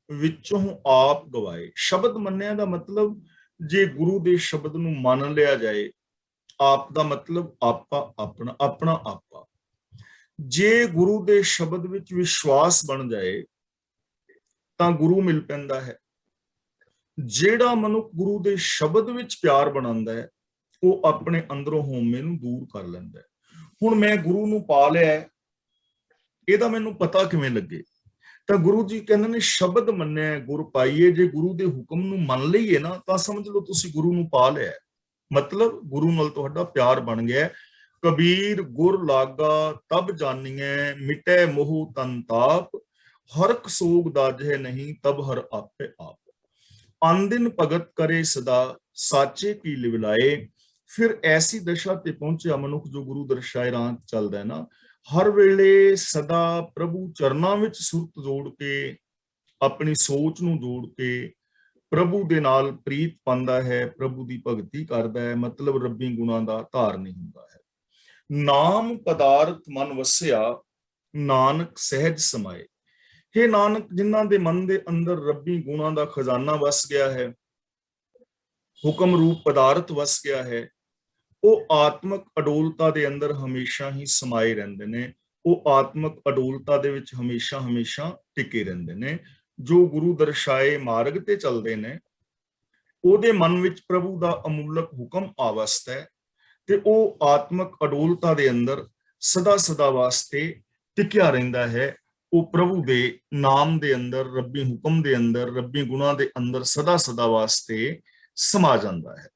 A: ਵਿੱਚੋਂ ਆਪ ਗਵਾਏ। ਸ਼ਬਦ ਮੰਨਿਆ ਦਾ ਮਤਲਬ ਜੇ ਗੁਰੂ ਦੇ ਸ਼ਬਦ ਨੂੰ ਮੰਨ ਲਿਆ ਜਾਏ, ਆਪ ਦਾ ਮਤਲਬ ਆਪਾ, ਆਪਣਾ, ਆਪਣਾ ਆਪਾ। ਜੇ ਗੁਰੂ ਦੇ ਸ਼ਬਦ ਵਿੱਚ ਵਿਸ਼ਵਾਸ ਬਣ ਜਾਏ ਤਾਂ ਗੁਰੂ ਮਿਲ ਪੈਂਦਾ ਹੈ। ਜਿਹੜਾ ਮਨੁੱਖ ਗੁਰੂ ਦੇ ਸ਼ਬਦ ਵਿੱਚ ਪਿਆਰ ਬਣਾਉਂਦਾ ਹੈ, ਉਹ ਆਪਣੇ ਅੰਦਰੋਂ ਹਉਮੈ ਨੂੰ ਦੂਰ ਕਰ ਲੈਂਦਾ ਹੈ। ਹੁਣ ਮੈਂ ਗੁਰੂ ਨੂੰ ਪਾ ਲਿਆ, ਇਹਦਾ ਮੈਨੂੰ ਪਤਾ ਕਿਵੇਂ ਲੱਗੇ? ਤਾਂ ਗੁਰੂ ਜੀ ਕਹਿੰਦੇ ਨੇ ਸ਼ਬਦ ਮੰਨਿਆ ਗੁਰ ਪਾਈਏ। ਜੇ ਗੁਰੂ ਦੇ ਹੁਕਮ ਨੂੰ ਮੰਨ ਲਈਏ ਨਾ, ਤਾਂ ਸਮਝ ਲਓ ਤੁਸੀਂ ਗੁਰੂ ਨੂੰ ਪਾ ਲਿਆ, ਮਤਲਬ ਗੁਰੂ ਨਾਲ ਤੁਹਾਡਾ ਪਿਆਰ ਬਣ ਗਿਆ। ਕਬੀਰ ਗੁਰ ਲਾਗਾ ਤਬ ਜਾਨੀਐ, ਮਿਟੈ ਮੋਹ ਤਨ ਤਾਪ। ਹਰਕ ਸੋਗ ਦਾਜੈ ਨਹੀਂ, ਤਬ ਹਰ ਆਪੇ ਆਪ। ਅਨਦਿਨ ਭਗਤ ਕਰੇ ਸਦਾ, ਸਾਚੇ ਕੀ ਲਿਵਲਾਏ। ਫਿਰ ਐਸੀ ਦਸ਼ਾ ਤੇ ਪਹੁੰਚਿਆ ਮਨੁੱਖ ਜੋ ਗੁਰੂ ਦਰਸਾਏ ਰਾਹ ਚੱਲਦਾ ਹੈ ਨਾ, ਹਰ ਵੇਲੇ ਸਦਾ ਪ੍ਰਭੂ ਚਰਨਾਂ ਵਿੱਚ ਸੁਰਤ ਜੋੜ ਕੇ, ਆਪਣੀ ਸੋਚ ਨੂੰ ਜੋੜ ਕੇ ਪ੍ਰਭੂ ਦੇ ਨਾਲ ਪ੍ਰੀਤ ਪਾਉਂਦਾ ਹੈ, ਪ੍ਰਭੂ ਦੀ ਭਗਤੀ ਕਰਦਾ ਹੈ, ਮਤਲਬ ਰੱਬੀ ਗੁਣਾਂ ਦਾ ਧਾਰਨੀ ਹੁੰਦਾ ਹੈ। ਨਾਮ ਪਦਾਰਥ ਮਨ ਵਸਿਆ, ਨਾਨਕ ਸਹਿਜ ਸਮਾਏ। ਹੇ ਨਾਨਕ, ਜਿਨ੍ਹਾਂ ਦੇ ਮਨ ਦੇ ਅੰਦਰ ਰੱਬੀ ਗੁਣਾਂ ਦਾ ਖਜ਼ਾਨਾ ਵਸ ਗਿਆ ਹੈ, ਹੁਕਮ ਰੂਪ ਪਦਾਰਥ ਵਸ ਗਿਆ ਹੈ, ਉਹ ਆਤਮਕ ਅਡੋਲਤਾ ਦੇ ਅੰਦਰ ਹਮੇਸ਼ਾ ਹੀ ਸਮਾਏ ਰਹਿੰਦੇ ਨੇ। ਉਹ ਆਤਮਕ ਅਡੋਲਤਾ ਦੇ ਵਿੱਚ ਹਮੇਸ਼ਾ ਹਮੇਸ਼ਾ ਟਿਕੇ ਰਹਿੰਦੇ ਨੇ। ਜੋ ਗੁਰੂ ਦਰਸਾਏ ਮਾਰਗ ਤੇ ਚੱਲਦੇ ਨੇ, ਉਹਦੇ ਮਨ ਵਿੱਚ ਪ੍ਰਭੂ ਦਾ ਅਮੁੱਲਕ ਹੁਕਮ ਆਵਸਤ ਹੈ ਤੇ ਉਹ ਆਤਮਕ ਅਡੋਲਤਾ ਦੇ ਅੰਦਰ ਸਦਾ ਸਦਾ ਵਾਸਤੇ ਟਿਕਿਆ ਰਹਿੰਦਾ ਹੈ। ਉਹ ਪ੍ਰਭੂ ਦੇ ਨਾਮ ਦੇ ਅੰਦਰ, ਰੱਬੀ ਹੁਕਮ ਦੇ ਅੰਦਰ, ਰੱਬੀ ਗੁਣਾਂ ਦੇ ਅੰਦਰ ਸਦਾ ਸਦਾ ਵਾਸਤੇ ਸਮਾ ਜਾਂਦਾ ਹੈ।